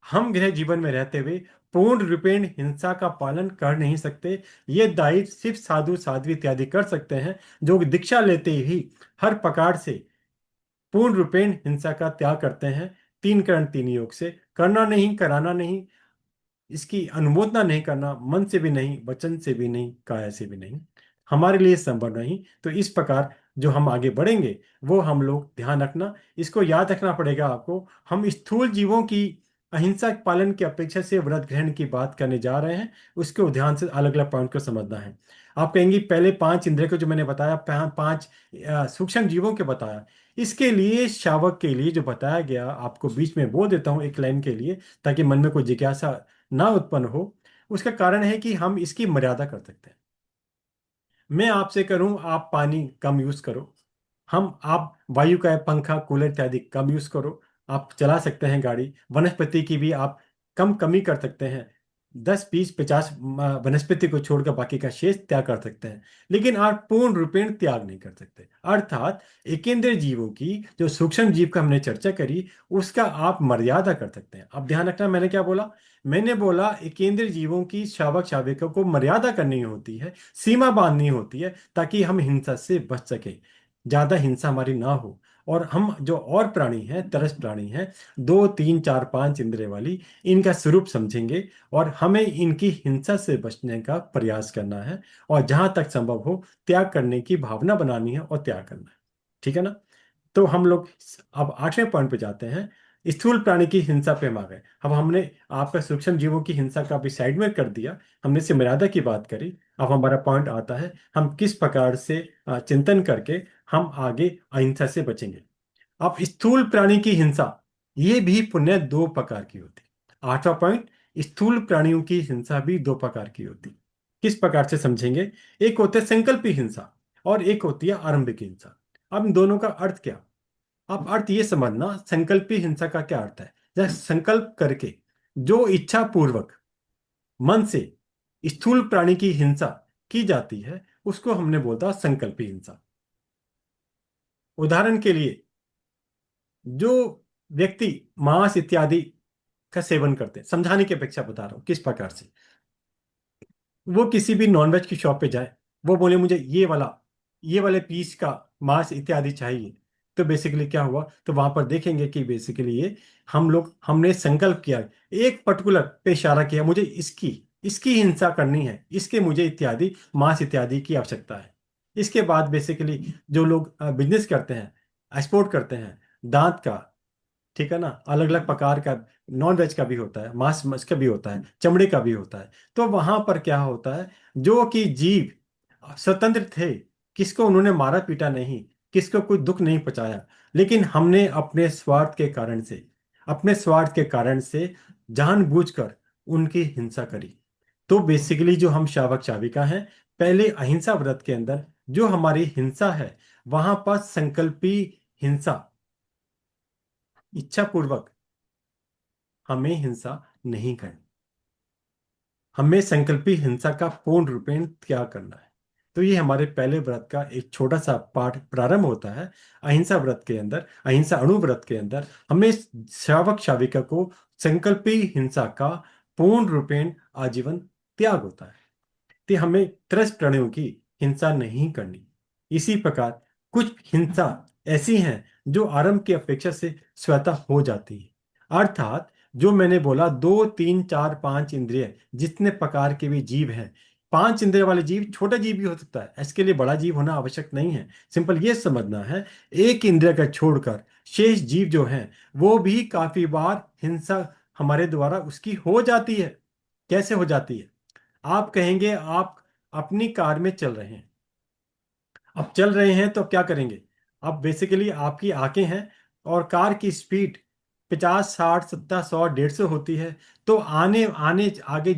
हम गृह जीवन में रहते हुए पूर्ण रूपेण हिंसा का पालन कर नहीं सकते। ये दायित्व सिर्फ साधु साध्वी इत्यादि कर सकते हैं, जो दीक्षा लेते ही हर प्रकार से पूर्ण रूपेण हिंसा का त्याग करते हैं। तीन करण तीन योग से, करना नहीं, कराना नहीं, इसकी अनुमोदना नहीं करना, मन से भी नहीं, वचन से भी नहीं, काया से भी नहीं। हमारे लिए संभव नहीं। तो इस प्रकार जो हम आगे बढ़ेंगे वो हम लोग ध्यान रखना, इसको याद रखना पड़ेगा आपको। हम स्थूल जीवों की अहिंसा के पालन की अपेक्षा से व्रत ग्रहण की बात करने जा रहे हैं, उसके ध्यान से अलग अलग पॉइंट को समझना है। आप कहेंगे पहले 5 इंद्रिय को जो मैंने बताया, 5 सूक्ष्म जीवों के बताया, इसके लिए शावक के लिए जो बताया गया, आपको बीच में बोल देता हूँ एक लाइन के लिए, ताकि मन में कोई जिज्ञासा ना उत्पन्न हो। उसका कारण है कि हम इसकी मर्यादा कर सकते हैं। मैं आपसे करूं आप पानी कम यूज करो, हम आप वायु का पंखा कूलर इत्यादि कम यूज करो, आप चला सकते हैं गाड़ी, वनस्पति की भी आप कमी कर सकते हैं। 10 20 50 वनस्पति को छोड़कर बाकी का शेष त्याग कर सकते हैं, लेकिन आप पूर्ण रूपेण त्याग नहीं कर सकते। अर्थात एकेंद्रीय जीवों की जो सूक्ष्म जीव का हमने चर्चा करी, उसका आप मर्यादा कर सकते हैं। अब ध्यान रखना मैंने क्या बोला। मैंने बोला एकेंद्रीय जीवों की शावक शाविका को मर्यादा करनी होती है, सीमा बांधनी होती है, ताकि हम हिंसा से बच सके, ज्यादा हिंसा हमारी ना हो। और हम जो और प्राणी हैं, तरस प्राणी हैं, 2 3 4 5 इंद्रिय वाली, इनका स्वरूप समझेंगे और हमें इनकी हिंसा से बचने का प्रयास करना है, और जहां तक संभव हो त्याग करने की भावना बनानी है और त्याग करना है। ठीक है ना। तो हम लोग अब 8वें पॉइंट पे जाते हैं। स्थूल प्राणी की हिंसा पे हम आ गए। अब हमने आपका सूक्ष्म जीवों की हिंसा का भी साइड में कर दिया, हमने इससे मर्यादा की बात करी। अब हमारा पॉइंट आता है हम किस प्रकार से चिंतन करके हम आगे अहिंसा से बचेंगे। अब स्थूल प्राणी की हिंसा, ये भी पुण्य 2 प्रकार की होती। 8वां पॉइंट, स्थूल प्राणियों की हिंसा भी 2 प्रकार की होती। किस प्रकार से समझेंगे। एक होते संकल्पी हिंसा और एक होती है आरंभिक हिंसा। अब इन दोनों का अर्थ क्या। आप अर्थ ये समझना, संकल्पी हिंसा का क्या अर्थ है। जब संकल्प करके जो इच्छा पूर्वक मन से स्थूल प्राणी की हिंसा की जाती है, उसको हमने बोलता संकल्पी हिंसा। उदाहरण के लिए, जो व्यक्ति मांस इत्यादि का सेवन करते हैं, समझाने की अपेक्षा बता रहा हूं किस प्रकार से। वो किसी भी नॉनवेज की शॉप पे जाए, वो बोले मुझे ये वाले पीस का मांस इत्यादि चाहिए, तो बेसिकली क्या हुआ, तो वहां पर देखेंगे कि बेसिकली ये हमने संकल्प किया, एक पर्टिकुलर पे इशारा किया, मुझे इसकी इसकी हिंसा करनी है, इसके मुझे इत्यादि मांस इत्यादि की आवश्यकता है। इसके बाद बेसिकली जो लोग बिजनेस करते हैं, एक्सपोर्ट करते हैं दांत का, ठीक है ना, अलग अलग प्रकार का, नॉन वेज का भी होता है, मांस मांस का भी होता है, चमड़े का भी होता है। तो वहां पर क्या होता है, जो कि जीव स्वतंत्र थे, किसको उन्होंने मारा पीटा नहीं, किसको कोई दुख नहीं पहुंचाया, लेकिन हमने अपने स्वार्थ के कारण से जानबूझकर उनकी हिंसा करी। तो बेसिकली जो हम शावक शाविका हैं, पहले अहिंसा व्रत के अंदर जो हमारी हिंसा है, वहां पर संकल्पी हिंसा, इच्छा पूर्वक हमें हिंसा नहीं करनी, हमें संकल्पी हिंसा का पूर्ण रूपेण त्याग करना है। तो ये हमारे पहले व्रत का एक छोटा सा पाठ प्रारंभ होता है। अहिंसा व्रत के अंदर, अहिंसा अणु व्रत के अंदर हमें श्रावक शाविका को संकल्पी हिंसा का पूर्ण रूपेण आजीवन त्याग होता है। कि हमें त्रस्त प्राणियों की हिंसा नहीं करनी। इसी प्रकार कुछ हिंसा ऐसी हैं जो आरंभ की अपेक्षा से स्वतः हो जाती है। अर्थात जो मैंने बोला, 2 3 4 5 इंद्रिय जितने प्रकार के भी जीव हैं, 5 इंद्रिय वाले जीव छोटा जीव भी हो सकता है, इसके लिए बड़ा जीव होना आवश्यक नहीं है। सिंपल ये समझना है, एक इंद्रिय का छोड़कर शेष जीव जो हैं, वो भी काफी बार हिंसा हमारे द्वारा उसकी हो जाती है। कैसे हो जाती है। आप कहेंगे आप अपनी कार में चल रहे हैं, अब चल रहे हैं तो क्या करेंगे। अब बेसिकली आपकी आंखें हैं और कार की स्पीड 50 60 70 100 150 होती है। तो आने आने आगे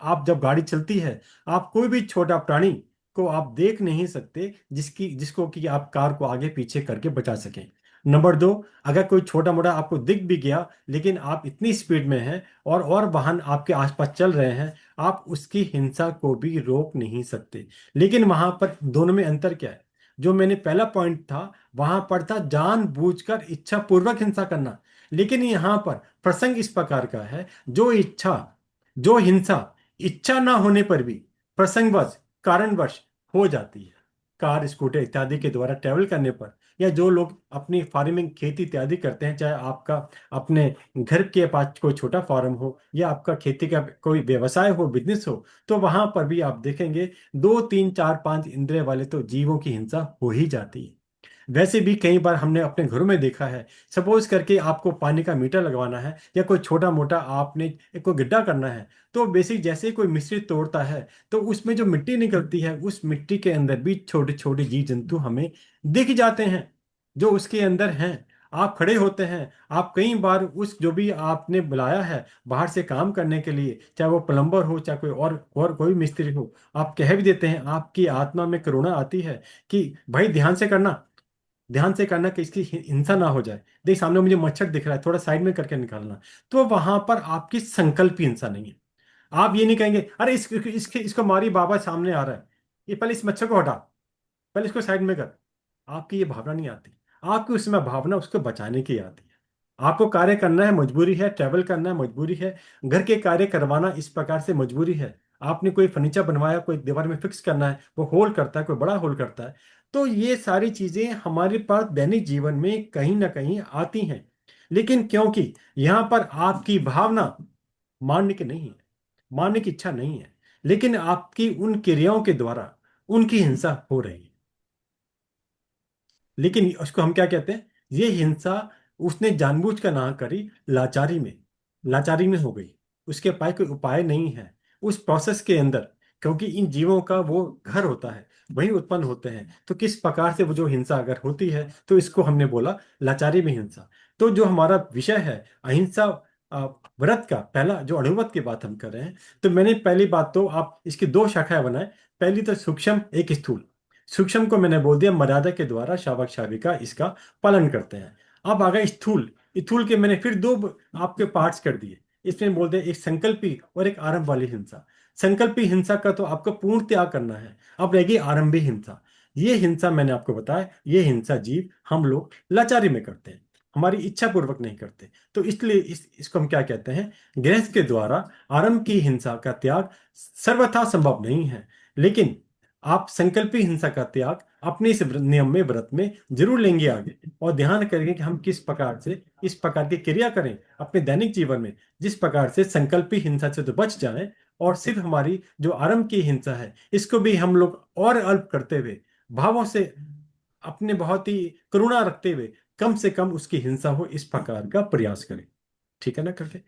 आप जब गाड़ी चलती है, आप कोई भी छोटा प्राणी को आप देख नहीं सकते जिसको कि आप कार को आगे पीछे करके बचा सकें। नंबर 2, अगर कोई छोटा मोटा आपको दिख भी गया, लेकिन आप इतनी स्पीड में हैं और वाहन आपके आसपास चल रहे हैं, आप उसकी हिंसा को भी रोक नहीं सकते। लेकिन वहां पर दोनों में अंतर क्या है। जो मैंने पहला पॉइंट था, वहां पर था जानबूझकर इच्छा पूर्वक हिंसा करना, लेकिन यहां पर प्रसंग इस प्रकार का है, जो हिंसा इच्छा ना होने पर भी प्रसंगवश कारणवश हो जाती है। कार स्कूटर इत्यादि के द्वारा ट्रेवल करने पर या जो लोग अपनी फार्मिंग खेती इत्यादि करते हैं, चाहे आपका अपने घर के पास कोई छोटा फार्म हो या आपका खेती का कोई व्यवसाय हो, बिजनेस हो, तो वहां पर भी आप देखेंगे दो तीन चार पांच इंद्रिय वाले तो जीवों की हिंसा हो ही जाती है। वैसे भी कई बार हमने अपने घरों में देखा है, सपोज करके आपको पानी का मीटर लगवाना है या कोई छोटा मोटा आपने कोई गड्ढा करना है, तो बेसिक जैसे ही कोई मिस्त्री तोड़ता है तो उसमें जो मिट्टी निकलती है, उस मिट्टी के अंदर भी छोटे छोटे जीव जंतु हमें दिख जाते हैं जो उसके अंदर हैं। आप खड़े होते हैं, आप कई बार उस जो भी आपने बुलाया है बाहर से काम करने के लिए, चाहे वो प्लम्बर हो चाहे कोई और कोई मिस्त्री हो, आप कह भी देते हैं, आपकी आत्मा में करुणा आती है कि भाई ध्यान से करना कि इसकी हिंसा ना हो जाए, देख सामने मुझे मच्छर दिख रहा है, थोड़ा साइड में करके निकालना। तो वहां पर आपकी संकल्प की हिंसा नहीं है। आप ये नहीं कहेंगे अरे इसको मारी बाबा सामने आ रहा है, ये पहले इस मच्छर को हटा, पहले इसको साइड में कर। आपकी ये भावना नहीं आती। आपकी उसमें भावना उसको बचाने की आती है। आपको कार्य करना है, मजबूरी है, ट्रैवल करना है, मजबूरी है, घर के कार्य करवाना इस प्रकार से मजबूरी है। आपने कोई फर्नीचर बनवाया, कोई दीवार में फिक्स करना है, वो होल करता है, कोई बड़ा होल करता है। तो ये सारी चीजें हमारे पास दैनिक जीवन में कहीं ना कहीं आती हैं, लेकिन क्योंकि यहाँ पर आपकी भावना मानने की नहीं है, मानने की इच्छा नहीं है, लेकिन आपकी उन क्रियाओं के द्वारा उनकी हिंसा हो रही है। लेकिन उसको हम क्या कहते हैं, ये हिंसा उसने जानबूझ कर ना करी, लाचारी में हो गई। उसके पास कोई उपाय नहीं है उस प्रोसेस के अंदर, क्योंकि इन जीवों का वो घर होता है, वही उत्पन्न होते हैं। तो किस प्रकार से वो जो हिंसा अगर होती है, तो इसको हमने बोला लाचारी में हिंसा। तो जो हमारा विषय है अहिंसा, अ, व्रत का पहला जो अणुव्रत की बात हम कर रहे हैं, तो मैंने पहली बात तो आप इसकी दो शाखाएं बनाए। पहली तो सूक्ष्म, एक स्थूल। सूक्ष्म को मैंने बोल दिया मर्यादा के द्वारा शावक शाविका इसका पालन करते हैं। अब आ गया स्थूल। स्थूल के मैंने फिर दो आपके पार्ट्स कर दिए। इसमें बोल दिया एक संकल्पी और एक आरंभ वाली हिंसा। संकल्पी हिंसा का तो आपको पूर्ण त्याग करना है। अब रहेगी आरंभी हिंसा। ये हिंसा मैंने आपको बताया, ये हिंसा जीव हम लोग लाचारी में करते हैं, हमारी इच्छा पूर्वक नहीं करते। तो इसलिए इसको हम क्या कहते हैं, गृहस्थ के द्वारा आरंभ की हिंसा का त्याग सर्वथा संभव नहीं है। लेकिन आप संकल्पी हिंसा का त्याग अपने इस नियम में, व्रत में जरूर लेंगे आगे, और ध्यान करेंगे कि हम किस प्रकार से इस प्रकार की क्रिया करें अपने दैनिक जीवन में, जिस प्रकार से संकल्पी हिंसा से तो बच जाएं, और सिर्फ हमारी जो आरंभ की हिंसा है इसको भी हम लोग और अल्प करते हुए, भावों से अपने बहुत ही करुणा रखते हुए कम से कम उसकी हिंसा हो इस प्रकार का प्रयास करें। ठीक है ना करके।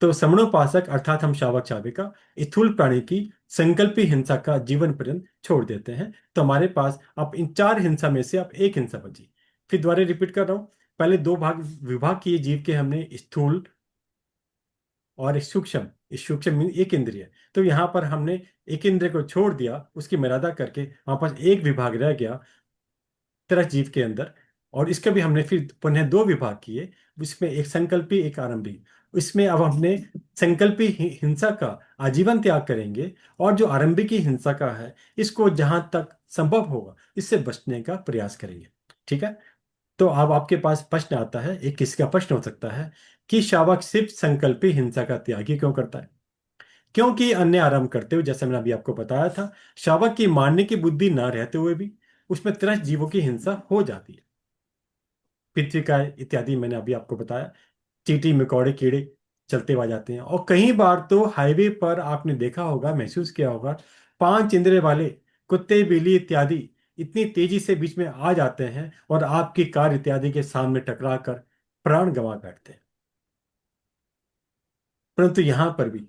तो समणोपासक अर्थात हम शावक शाविका स्थूल प्राणी की संकल्पी हिंसा का जीवन पर्यंत छोड़ देते हैं। तो हमारे पास अब इन चार हिंसा में से अब एक हिंसा बची। फिर दोबारा रिपीट कर रहा हूं, पहले दो भाग विभाग किए जीव के हमने, स्थूल और सूक्ष्म। इस सूक्ष्म में एक इंद्रिय, तो यहाँ पर हमने एक इंद्रिय को छोड़ दिया, उसकी मर्यादा करके वहां पर एक विभाग रह गया तरह जीव के अंदर। और इसके भी हमने फिर पुनः दो विभाग किए, इसमें एक संकल्पी एक आरंभी। इसमें अब हमने संकल्पी हिंसा का आजीवन त्याग करेंगे, और जो आरंभिक हिंसा का है इसको जहां तक संभव होगा इससे बचने का प्रयास करेंगे। ठीक है। तो अब आपके पास प्रश्न आता है, एक किसका प्रश्न हो सकता है कि शावक सिर्फ संकल्पी हिंसा का त्याग ही क्यों करता है? क्योंकि अन्य आरंभ करते हुए, जैसे मैंने अभी आपको बताया था, शावक की मारने की बुद्धि ना रहते हुए भी उसमें त्रस्त जीवों की हिंसा हो जाती है। पितृकाय इत्यादि मैंने अभी आपको बताया, चींटी मकोड़े कीड़े चलते हुए आ जाते हैं। और कई बार तो हाईवे पर आपने देखा होगा, महसूस किया होगा, पांच इंद्रिय वाले कुत्ते बिल्ली इत्यादि इतनी तेजी से बीच में आ जाते हैं और आपकी कार इत्यादि के सामने टकरा कर प्राण गंवा बैठते हैं। परंतु यहां पर भी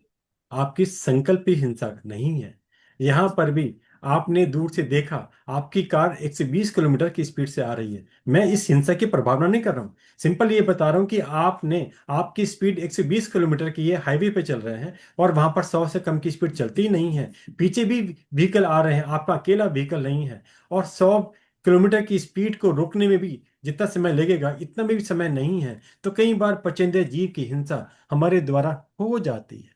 आपकी संकल्पी हिंसा नहीं है। यहां पर भी आपने दूर से देखा, आपकी कार 120 किलोमीटर की स्पीड से आ रही है। मैं इस हिंसा की प्रभावना नहीं कर रहा हूं, सिंपल ये बता रहा हूं कि आपकी स्पीड 120 किलोमीटर की है, हाईवे पे चल रहे हैं, और वहां पर 100 से कम की स्पीड चलती ही नहीं है। पीछे भी व्हीकल आ रहे हैं, आपका अकेला व्हीकल नहीं है। और 100 किलोमीटर की स्पीड को रोकने में भी जितना समय लगेगा इतना भी समय नहीं है। तो कई बार पचेंद्रिय जीव की हिंसा हमारे द्वारा हो जाती है।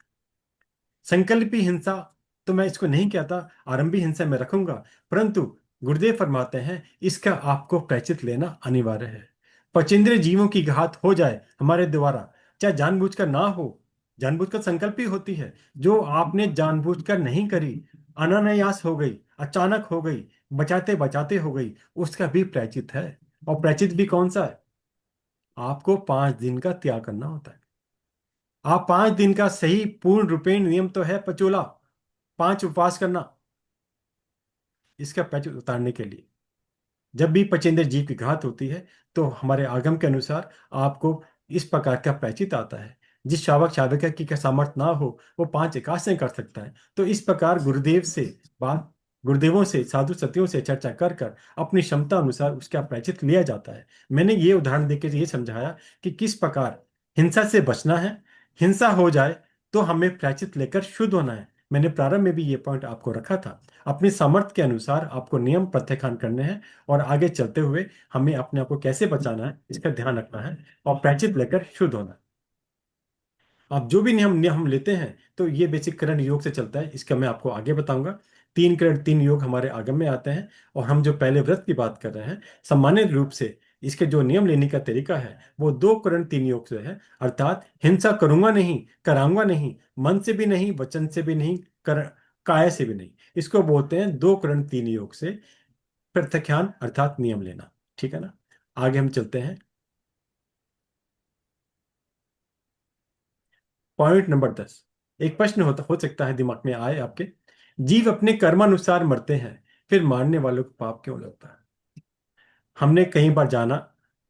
संकल्पी हिंसा तो मैं इसको नहीं कहता, आरंभी हिंसा में रखूंगा, परंतु गुरुदेव फरमाते हैं इसका आपको प्रायश्चित लेना अनिवार्य है। पचेंद्रिय जीवों की घात हो जाए हमारे द्वारा, चाहे जानबूझकर ना हो, जानबूझकर संकल्प ही होती है, जो आपने जानबूझकर नहीं करी, अनायास हो गई, अचानक हो गई, बचाते बचाते हो गई, उसका भी प्रायश्चित है। और प्रायश्चित भी कौन सा है? आपको 5 दिन का त्याग करना होता है। आप 5 दिन का सही पूर्ण रूपेण नियम तो है पचोला, 5 उपवास करना, इसका प्रायश्चित उतारने के लिए। जब भी पचेंद्र जीव की घात होती है तो हमारे आगम के अनुसार आपको इस प्रकार का प्रायश्चित आता है। जिस शावक शाविका की सामर्थ्य ना हो वो 5 एकादशियां कर सकता है। तो इस प्रकार बात गुरुदेवों से, साधु सतियों से चर्चा कर कर अपनी क्षमता अनुसार उसका प्रायश्चित लिया जाता है। मैंने ये उदाहरण देकर ये समझाया कि किस प्रकार हिंसा से बचना है। हिंसा हो जाए तो हमें प्रायश्चित लेकर शुद्ध होना है। मैंने प्रारंभ में भी ये पॉइंट आपको रखा था। अपनी सामर्थ्य के अनुसार आपको नियम प्रत्याख्यान करने हैं और आगे चलते हुए हमें अपने आप को कैसे बचाना है इसका ध्यान रखना है और प्रायश्चित लेकर शुद्ध होना है। आप जो भी नियम नियम लेते हैं तो ये बेसिक करण योग से चलता है, इसका मैं आपको आगे बताऊंगा। 3 करण 3 योग हमारे आगम में आते हैं। और हम जो पहले व्रत की बात कर रहे हैं, सामान्य रूप से इसके जो नियम लेने का तरीका है वो 2 करण 3 योग से है। अर्थात हिंसा करूंगा नहीं, कराऊंगा नहीं, मन से भी नहीं, वचन से भी नहीं, काया से भी नहीं। इसको बोलते हैं 2 करण 3 योग से प्रत्याख्यान अर्थात नियम लेना। ठीक है ना? आगे हम चलते हैं। Point number 10। एक प्रश्न हो सकता है दिमाग में आए आपके। जीव अपने कर्मानुसार मरते हैं, फिर मारने वालों को पाप क्यों लगता है? हमने कई बार जाना,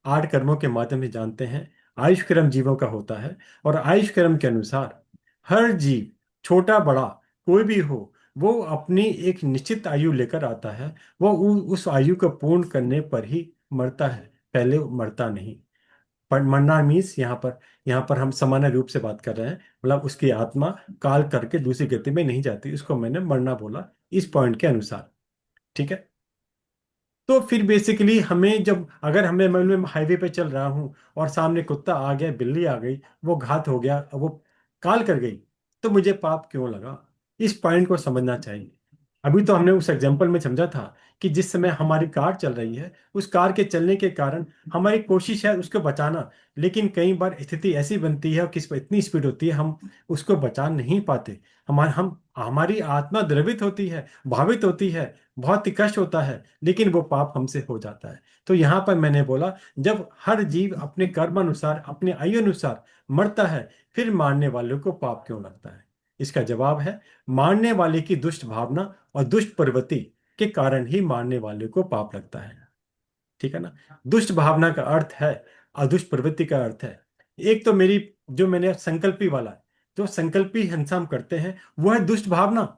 8 कर्मों के माध्यम से जानते हैं। आयुष कर्म जीवों का होता है और आयुष कर्म के अनुसार हर जीव, छोटा बड़ा कोई भी हो, वो अपनी एक निश्चित आयु लेकर आता है। वो उस आयु को पूर्ण करने पर ही मरता है, पहले मरता नहीं। पर मरना मीन्स यहाँ पर हम सामान्य रूप से बात कर रहे हैं, मतलब उसकी आत्मा काल करके दूसरी गति में नहीं जाती, इसको मैंने मरना बोला इस पॉइंट के अनुसार। ठीक है? तो फिर बेसिकली हमें जब, अगर हमें मैं हाईवे पे चल रहा हूँ और सामने कुत्ता आ गया, बिल्ली आ गई, वो घात हो गया, वो काल कर गई, तो मुझे पाप क्यों लगा? इस पॉइंट को समझना चाहिए। अभी तो हमने उस एग्जाम्पल में समझा था कि जिस समय हमारी कार चल रही है, उस कार के चलने के कारण हमारी कोशिश है उसको बचाना, लेकिन कई बार स्थिति ऐसी बनती है और किस पर इतनी स्पीड होती है हम उसको बचा नहीं पाते। हमारी आत्मा द्रवित होती है, भावित होती है, बहुत ही कष्ट होता है, लेकिन वो पाप हमसे हो जाता है। तो यहाँ पर मैंने बोला, जब हर जीव अपने कर्म अनुसार, अपने आयु अनुसार मरता है, फिर मारने वालों को पाप क्यों लगता है? इसका जवाब है, मारने वाले की दुष्ट भावना और दुष्ट प्रवृत्ति के कारण ही मारने वाले को पाप लगता है। ठीक है ना? दुष्ट भावना का अर्थ है और दुष्ट प्रवृत्ति का अर्थ है, एक तो मेरी, जो मैंने संकल्पी वाला है, जो संकल्पी हिंसा हम करते हैं वो है दुष्ट भावना।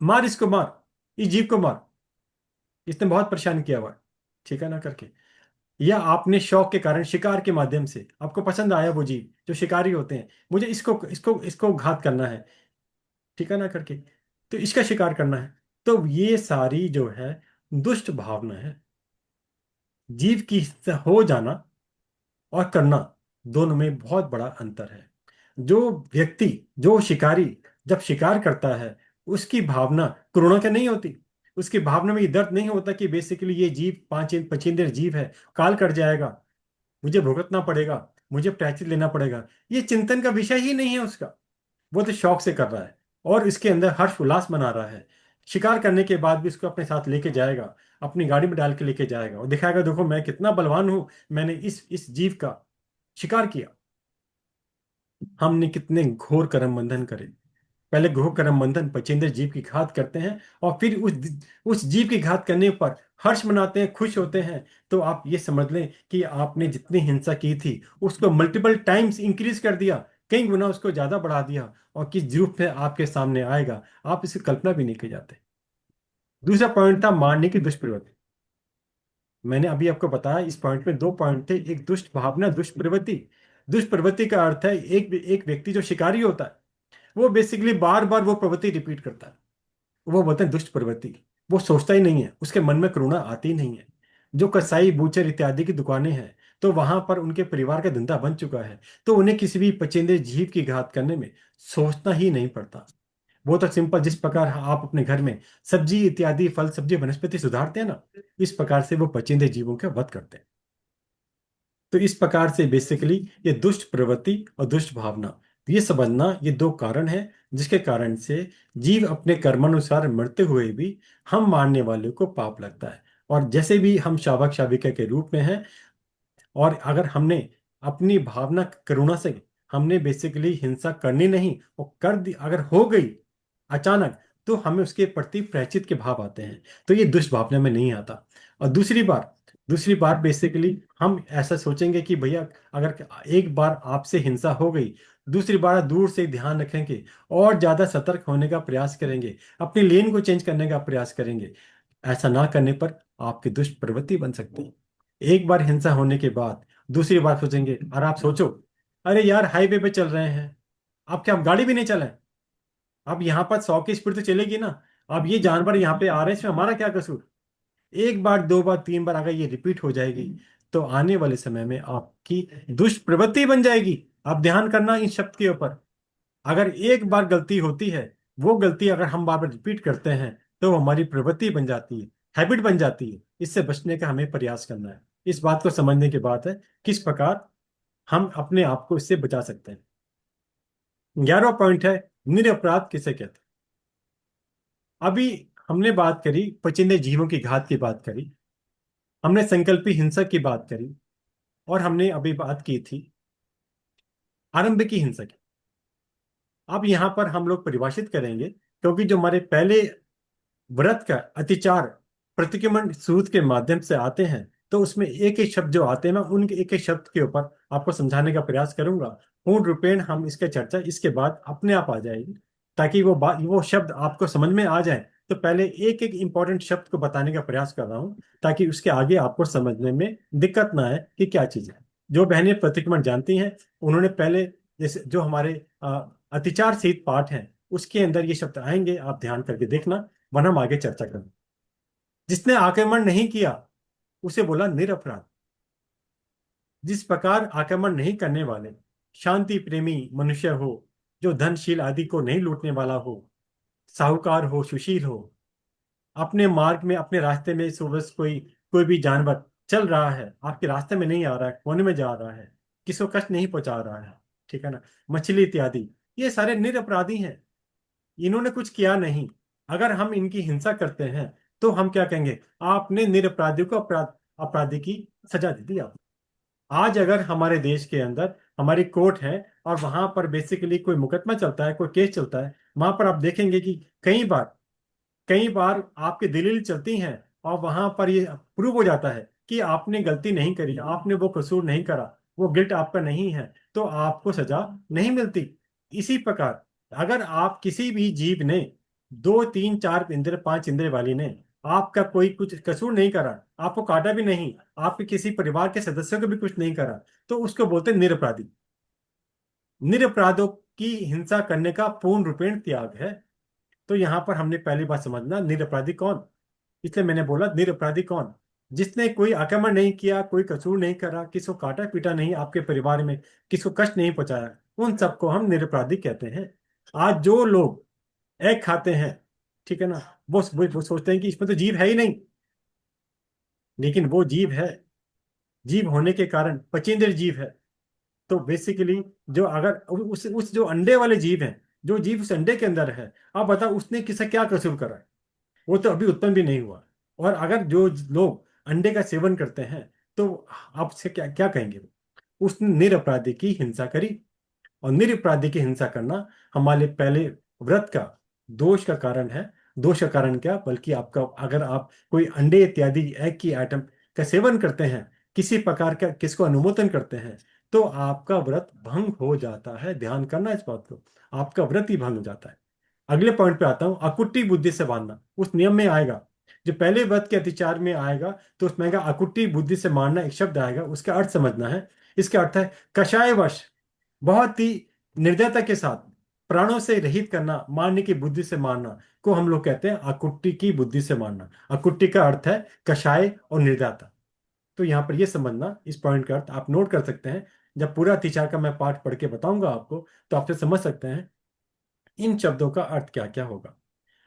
मार इसको, मार इस जीव को मार, इसने बहुत परेशान किया हुआ है, ठीक है ना करके। या आपने शौक के कारण शिकार के माध्यम से आपको पसंद आया वो जीव, जो शिकारी होते हैं, मुझे इसको इसको इसको घात करना है, ठीक है ना करके, तो इसका शिकार करना है। तो ये सारी जो है दुष्ट भावना है। जीव की हो जाना और करना, दोनों में बहुत बड़ा अंतर है। जो व्यक्ति, जो शिकारी जब शिकार करता है, उसकी भावना करुणा क्या नहीं होती। उसकी भावना में ये दर्द नहीं होता कि बेसिकली ये जीव पांच पचेंद्र जीव है, काल कर जाएगा, मुझे भुगतना पड़ेगा, मुझे प्रायश्चित लेना पड़ेगा। ये चिंतन का विषय ही नहीं है उसका। वो तो शौक से कर रहा है और इसके अंदर हर्ष उल्लास मना रहा है। शिकार करने के बाद भी इसको अपने साथ लेके जाएगा, अपनी गाड़ी में डाल के लेके जाएगा और दिखाएगा, देखो मैं कितना बलवान हूं, मैंने इस जीव का शिकार किया। हमने कितने घोर कर्म बंधन करे। पहले घोर कर्म बंधन पचेंद्र जीव की घात करते हैं और फिर उस जीव की घात करने पर हर्ष मनाते हैं, खुश होते हैं। तो आप ये समझ लें कि आपने जितनी हिंसा की थी उसको मल्टीपल टाइम्स इंक्रीज कर दिया, कई गुना उसको ज्यादा बढ़ा दिया, और किस रूप में आपके सामने आएगा आप इसकी कल्पना भी नहीं कर जाते। दूसरा पॉइंट था मारने की दुष्प्रवृत्ति। मैंने अभी आपको बताया इस पॉइंट में 2 पॉइंट थे, एक दुष्ट भावना, दुष्ट प्रवृत्ति। दुष्ट प्रवृत्ति का अर्थ है एक एक व्यक्ति जो शिकारी होता है, वो बेसिकली बार बार वो प्रवृत्ति रिपीट करता है, वो बोलते हैं दुष्ट प्रवृत्ति। वो सोचता ही नहीं है, उसके मन में करुणा आती ही नहीं है। जो कसाई, बूचर इत्यादि की दुकानें हैं, तो वहां पर उनके परिवार का धंधा बन चुका है, तो उन्हें किसी भी पचेंद्र जीव की घात करने में सोचना ही नहीं पड़ता। वो तो सिंपल, जिस प्रकार आप अपने घर में सब्जी इत्यादि, फल सब्जी वनस्पति सुधारते हैं ना, इस प्रकार से वो पचेंद्र जीवों का वध करते हैं। तो इस प्रकार से बेसिकली ये दुष्ट प्रवृत्ति और दुष्ट भावना, ये समझना, ये दो कारण हैं जिसके कारण से जीव अपने कर्मानुसार मरते हुए भी हम मारने वाले को पाप लगता है। और जैसे भी हम शावक शाविका के रूप में हैं, और अगर हमने अपनी भावना करुणा से हमने बेसिकली हिंसा करनी नहीं, और कर दी अगर हो गई अचानक, तो हमें उसके प्रति प्रायश्चित के भाव आते हैं, तो ये दुष्भावना में नहीं आता। और दूसरी बार बेसिकली हम ऐसा सोचेंगे कि भैया अगर एक बार आपसे हिंसा हो गई, दूसरी बार दूर से ध्यान रखेंगे और ज्यादा सतर्क होने का प्रयास करेंगे, अपनी लेन को चेंज करने का प्रयास करेंगे। ऐसा ना करने पर आपकी दुष्ट प्रवृत्ति बन सकती है। एक बार हिंसा होने के बाद दूसरी बार सोचेंगे, और आप सोचो, अरे यार हाईवे पे चल रहे हैं, अब क्या हम गाड़ी भी नहीं चलाएं? अब यहाँ पर 100 की स्पीड तो चलेगी ना। अब ये जानवर यहाँ पे आ रहे हैं, इसमें हमारा क्या कसूर? एक बार, दो बार, तीन बार अगर ये रिपीट हो जाएगी, तो आने वाले समय में आपकी दुष्प्रवृत्ति बन जाएगी। आप ध्यान करना इन शब्द के ऊपर। अगर एक बार गलती होती है, वो गलती अगर हम बार बार रिपीट करते हैं, तो वो हमारी प्रवृत्ति बन जाती है, हैबिट बन जाती है। इससे बचने का हमें प्रयास करना है। इस बात को समझने के बाद है किस प्रकार हम अपने आप को इससे बचा सकते हैं। 11वां पॉइंट है, निरपराध किसे कहते हैं। अभी हमने बात करी पचिंदे जीवों की घात की बात करी, हमने संकल्पी हिंसा की बात करी, और हमने अभी बात की थी आरंभ की हिंसा की। अब यहां पर हम लोग परिभाषित करेंगे, क्योंकि जो हमारे पहले व्रत का अतिचार प्रतिक्रमण सूत के माध्यम से आते हैं, तो उसमें एक एक शब्द जो आते हैं, मैं उनके एक एक शब्द के ऊपर आपको समझाने का प्रयास करूंगा। पूर्ण रूपेण हम इसका चर्चा इसके बाद अपने आप आ जाएगी, ताकि वो शब्द आपको समझ में आ जाए। तो पहले एक एक इंपॉर्टेंट शब्द को बताने का प्रयास कर रहा हूं, ताकि उसके आगे आपको समझने में दिक्कत ना आए कि क्या चीज है। जो बहनें प्रतिक्रमण जानती हैं, उन्होंने पहले जैसे जो हमारे अतिचार सहित पाठ हैं, उसके अंदर ये शब्द आएंगे, आप ध्यान करके देखना, वरना हम आगे चर्चा करें। जिसने आक्रमण नहीं किया उसे बोला निरपराध। जिस प्रकार आक्रमण नहीं करने वाले शांति प्रेमी मनुष्य हो, जो धनशील आदि को नहीं लूटने वाला हो, साहूकार हो, सुशील हो, अपने मार्ग में अपने रास्ते में सुबह कोई कोई भी जानवर चल रहा है, आपके रास्ते में नहीं आ रहा है, कोने में जा रहा है, किसी को कष्ट नहीं पहुंचा रहा है, ठीक है ना, मछली इत्यादि, ये सारे निरपराधी हैं। इन्होंने कुछ किया नहीं। अगर हम इनकी हिंसा करते हैं, तो हम क्या कहेंगे? आपने निरपराधी को अपराधी की सजा दे दी आप। आज अगर हमारे देश के अंदर हमारी कोर्ट है, और वहां पर बेसिकली कोई मुकदमा चलता है, कोई केस चलता है, वहां पर आप देखेंगे कि कई बार आपकी दलील चलती हैं, और वहां पर ये प्रूव हो जाता है कि आपने गलती नहीं करी, आपने वो कसूर नहीं करा, वो गिल्ट आपका नहीं है, तो आपको सजा नहीं मिलती। इसी प्रकार अगर आप किसी भी जीव ने, दो तीन चार इंद्र पांच इंद्र वाली ने आपका कोई कुछ कसूर नहीं करा, आपको काटा भी नहीं, आपके किसी परिवार के सदस्यों को भी कुछ नहीं करा, तो उसको बोलते हैं निरपराधी। निरपराधों की हिंसा करने का पूर्ण रूपेण त्याग है। तो यहां पर हमने पहली बात समझना, निरपराधी कौन। इसलिए मैंने बोला निरपराधी कौन? जिसने कोई आक्रमण नहीं किया, कोई कसूर नहीं करा, किसी को काटा पीटा नहीं, आपके परिवार में किसी को कष्ट नहीं पहुंचाया, उन सबको हम निरपराधी कहते हैं। आज जो लोग एग खाते हैं, ठीक है ना, वो सोचते हैं कि इसमें तो जीव है ही नहीं, लेकिन वो जीव है। जीव होने के कारण पचेंद्र जीव है। तो बेसिकली जो अगर उस जो अंडे वाले जीव हैं, जो जीव उस अंडे के अंदर है, आप बताओ उसने किसे क्या कसूर करा है? वो तो अभी उत्पन्न भी नहीं हुआ। और अगर जो लोग अंडे का सेवन करते हैं, तो आप उससे क्या क्या कहेंगे? उसने निरपराधी की हिंसा करी। और निरपराधी की हिंसा करना हमारे पहले व्रत का दोष का कारण है। दोष का कारण क्या, बल्कि आपका अगर आप कोई अंडे इत्यादि एग की आइटम का सेवन करते हैं, किसी प्रकार का किसको अनुमोदन करते हैं, तो आपका व्रत भंग हो जाता है। ध्यान करना इस बात को, आपका व्रत ही भंग हो जाता है। अगले पॉइंट पे आता हूं, अकुट्टी बुद्धि से मारना उस नियम में आएगा। जो पहले व्रत के अतिचार में आएगा, तो उसमें आएगा अकुट्टी बुद्धि से मारना, एक शब्द आएगा, उसका अर्थ समझना है। इसका अर्थ है कषायवश, बहुत ही निर्दयता के साथ प्राणों से रहित करना, मारने की बुद्धि से मारना को हम लोग कहते हैं अकुट्टी की बुद्धि से मारना। अकुट्टी का अर्थ है कषाय और निर्दयता। तो यहाँ पर ये समझना, इस पॉइंट का अर्थ आप नोट कर सकते हैं। जब पूरा अतिचार का मैं पाठ पढ़ के बताऊंगा आपको, तो आपसे समझ सकते हैं इन शब्दों का अर्थ क्या क्या होगा।